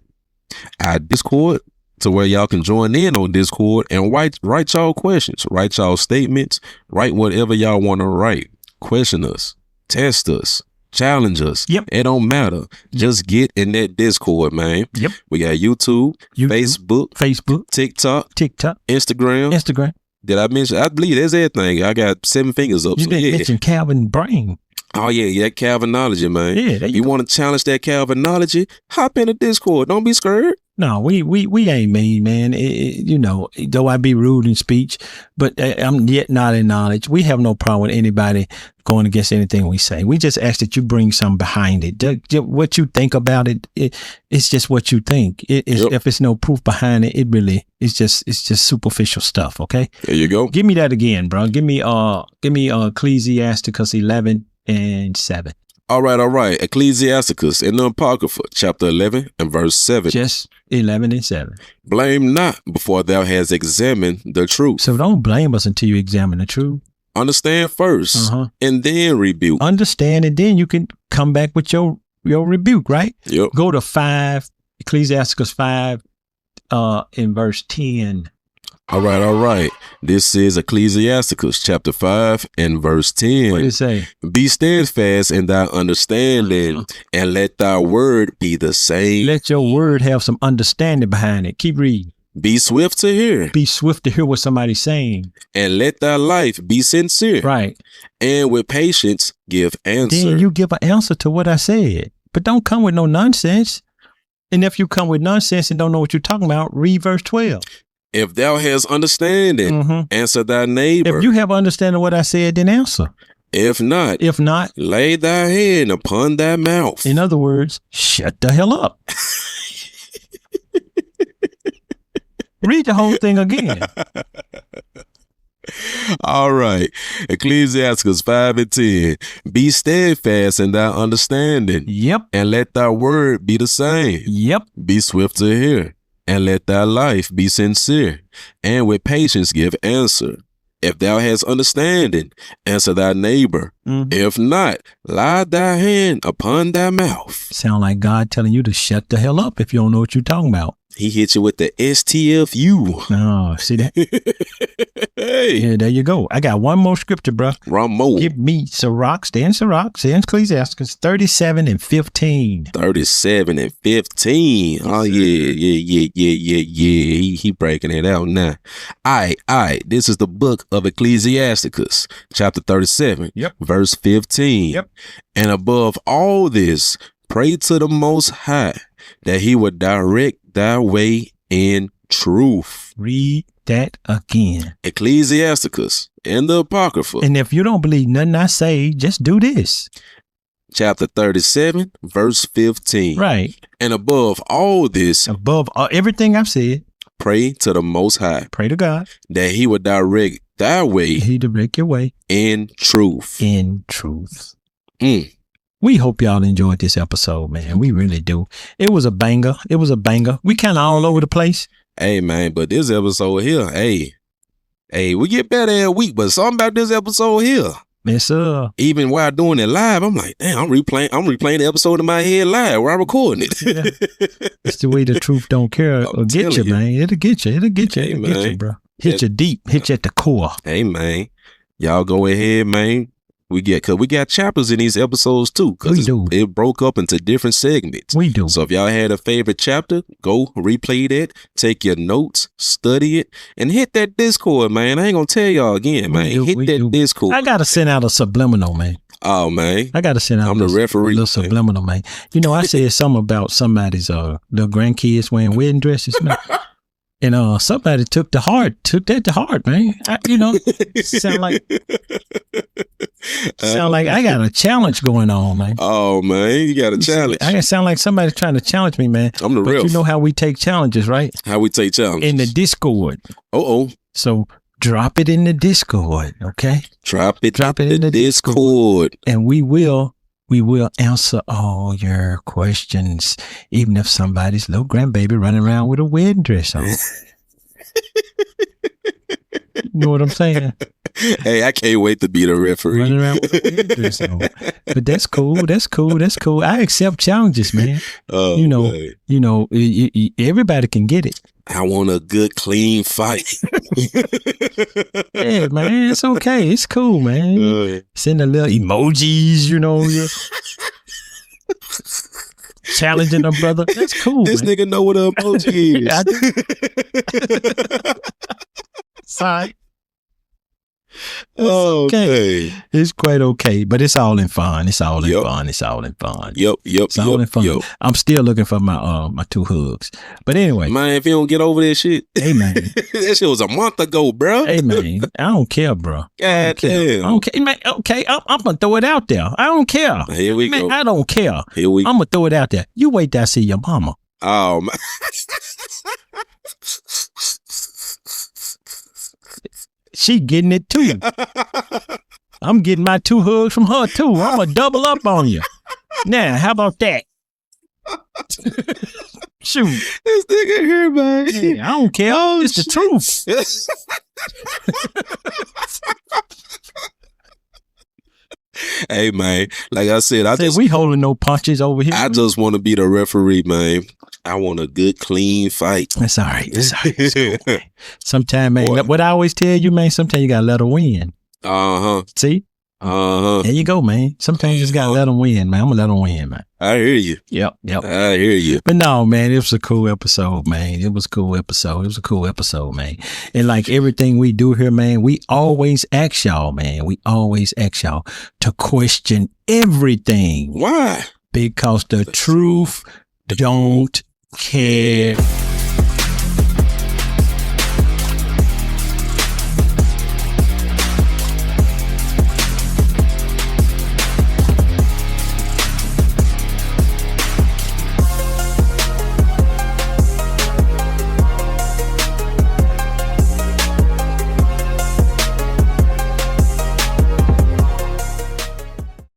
Speaker 1: our Discord, to where y'all can join in on Discord and write y'all questions, write y'all statements, write whatever y'all want to write. Question us, test us, challenge us.
Speaker 2: Yep.
Speaker 1: It don't matter. Just get in that Discord, man.
Speaker 2: Yep.
Speaker 1: We got YouTube, Facebook, TikTok, Instagram. Did I mention? I believe there's everything. I got 7 fingers up.
Speaker 2: You
Speaker 1: So
Speaker 2: didn't
Speaker 1: yeah.
Speaker 2: mention Calvin Brain.
Speaker 1: Oh yeah, Calvinology, man.
Speaker 2: Yeah, there you
Speaker 1: You
Speaker 2: go.
Speaker 1: want to challenge that Calvinology? Hop in the Discord. Don't be scared.
Speaker 2: No, we ain't mean, man. You know, though I be rude in speech, but I'm yet not in knowledge. We have no problem with anybody going against anything we say. We just ask that you bring something behind it. What you think about it, it's just what you think.
Speaker 1: Yep.
Speaker 2: If it's no proof behind it, it really it's just superficial stuff. Okay,
Speaker 1: There you go.
Speaker 2: give me that again, bro. Give me Ecclesiasticus 11:7.
Speaker 1: All right. Ecclesiasticus in the Apocrypha, chapter 11 and verse 7.
Speaker 2: Just 11:7.
Speaker 1: Blame not before thou hast examined the truth.
Speaker 2: So don't blame us until you examine the truth.
Speaker 1: Understand first,
Speaker 2: Uh-huh.
Speaker 1: and then rebuke.
Speaker 2: Understand, and then you can come back with your rebuke, right?
Speaker 1: Yep.
Speaker 2: Go to 5, Ecclesiasticus 5, in verse 10.
Speaker 1: All right. This is Ecclesiasticus, chapter 5 and verse
Speaker 2: What did
Speaker 1: 10.
Speaker 2: it say?
Speaker 1: Be steadfast in thy understanding, and let thy word be the same.
Speaker 2: Let your word have some understanding behind it. Keep reading.
Speaker 1: Be swift to hear,
Speaker 2: Be swift to hear what somebody's saying.
Speaker 1: and let thy life be sincere.
Speaker 2: Right.
Speaker 1: And with patience give answer.
Speaker 2: Then you give an answer to what I said. But don't come with no nonsense. And if you come with nonsense and don't know what you're talking about, read verse 12.
Speaker 1: If thou hast understanding,
Speaker 2: Mhm.
Speaker 1: answer thy neighbor.
Speaker 2: If you have understanding what I said, then answer.
Speaker 1: If not,
Speaker 2: If not,
Speaker 1: lay thy hand upon thy mouth.
Speaker 2: in other words, shut the hell up. Read the whole thing again.
Speaker 1: All right. Ecclesiasticus 5 and 10. Be steadfast in thy understanding,
Speaker 2: Yep.
Speaker 1: and let thy word be the same.
Speaker 2: Yep.
Speaker 1: Be swift to hear, and let thy life be sincere, and with patience give answer. If thou hast understanding, answer thy neighbor.
Speaker 2: Mhm.
Speaker 1: If not, lie thy hand upon thy mouth.
Speaker 2: Sound like God telling you to shut the hell up if you don't know what you're talking about.
Speaker 1: He hit you with the STFU.
Speaker 2: Oh, see that?
Speaker 1: Hey,
Speaker 2: Yeah, there you go. I got one more scripture, bro.
Speaker 1: Ramo.
Speaker 2: Give me Sirach, stay in Ecclesiasticus 37 and 15.
Speaker 1: 37 and 15. Oh, yeah. He breaking it out now. All right. This is the book of Ecclesiasticus, chapter 37,
Speaker 2: Yep.
Speaker 1: verse 15.
Speaker 2: Yep.
Speaker 1: And above all this, pray to the Most High that he would direct thy way in truth.
Speaker 2: Read that again.
Speaker 1: Ecclesiasticus in the Apocrypha,
Speaker 2: And if you don't believe nothing I say, just do this.
Speaker 1: chapter 37, verse 15.
Speaker 2: Right.
Speaker 1: And above all this,
Speaker 2: Above everything I've said,
Speaker 1: pray to the Most High
Speaker 2: pray to God.
Speaker 1: that he would direct thy way
Speaker 2: He direct your way
Speaker 1: in truth.
Speaker 2: in truth.
Speaker 1: Mm.
Speaker 2: We hope y'all enjoyed this episode, man. We really do. It was a banger. We kind of all over the place.
Speaker 1: Hey, man, but this episode here, hey, we get better every week, but something about this episode here.
Speaker 2: Yes, sir.
Speaker 1: Even while doing it live, I'm like, damn, I'm replaying the episode in my head live where I'm recording it.
Speaker 2: Yeah. It's the way the truth don't care. It'll get you, man. It'll get you.
Speaker 1: Hey,
Speaker 2: It'll get you, bro. Hit you deep. Hit you at the core.
Speaker 1: Hey, man, y'all go ahead, man. Cause we got chapters in these episodes too. Cause it broke up into different segments.
Speaker 2: We do.
Speaker 1: So if y'all had a favorite chapter, go replay that, take your notes, study it, and hit that Discord, man. I ain't gonna tell y'all again, man. Hit that Discord.
Speaker 2: I gotta send out a subliminal, man.
Speaker 1: Oh, man.
Speaker 2: I gotta send out
Speaker 1: I'm the referee.
Speaker 2: A little subliminal, man. You know, I said something about somebody's little grandkids wearing wedding dresses, man. And somebody took that to heart, man. Sound like I got a challenge going on, man.
Speaker 1: Oh, man, you got a challenge.
Speaker 2: I sound like somebody trying to challenge me, man.
Speaker 1: I'm the real.
Speaker 2: But you know how we take challenges, right?
Speaker 1: How we take challenges?
Speaker 2: In the Discord.
Speaker 1: Uh-oh.
Speaker 2: So drop it in the Discord, okay?
Speaker 1: Drop it in the Discord.
Speaker 2: And we will answer all your questions, even if somebody's little grandbaby running around with a wedding dress on. You know what I'm saying?
Speaker 1: Hey, I can't wait to be the referee.
Speaker 2: Running around with a wedding dress on. But that's cool. I accept challenges, man.
Speaker 1: Oh,
Speaker 2: Everybody can get it.
Speaker 1: I want a good, clean fight.
Speaker 2: Yeah, man, it's okay. It's cool, man. Send a little emojis, challenging a brother. That's cool.
Speaker 1: This
Speaker 2: man.
Speaker 1: nigga know what an emoji is.
Speaker 2: Sorry.
Speaker 1: Oh,
Speaker 2: okay. It's quite okay, but it's all in fun. It's all in fun.
Speaker 1: Yep.
Speaker 2: It's all in fun. I'm still looking for my my 2 hugs. But anyway,
Speaker 1: man, if you don't get over that shit,
Speaker 2: hey man,
Speaker 1: that shit was a month ago, bro.
Speaker 2: Hey man, I don't care, bro.
Speaker 1: God damn.
Speaker 2: Okay, man. Okay, I'm gonna throw it out there. I don't care.
Speaker 1: Here we go.
Speaker 2: I don't care.
Speaker 1: I'm
Speaker 2: gonna throw it out there. You wait till I see your mama.
Speaker 1: Oh man.
Speaker 2: She getting it too. I'm getting my 2 hugs from her too. I'm gonna double up on you. Now, how about that? Shoot.
Speaker 1: This nigga here, man.
Speaker 2: Hey, I don't care. It's the truth.
Speaker 1: Hey, man. Like I said,
Speaker 2: we holding no punches over here.
Speaker 1: I just want to be the referee, man. I want a good, clean fight.
Speaker 2: That's all right. It's cool, sometimes, man, what I always tell you, man, sometimes you got to let her win.
Speaker 1: Uh-huh.
Speaker 2: See?
Speaker 1: Uh-huh.
Speaker 2: There you go, man. Sometimes you just got to let them win, man. I'm going to let them win, man.
Speaker 1: I hear you.
Speaker 2: Yep.
Speaker 1: I hear you.
Speaker 2: But no, man, it was a cool episode, man. It was a cool episode, man. And like everything we do here, man, we always ask y'all, man. We always ask y'all to question everything.
Speaker 1: Why?
Speaker 2: Because the truth don't care.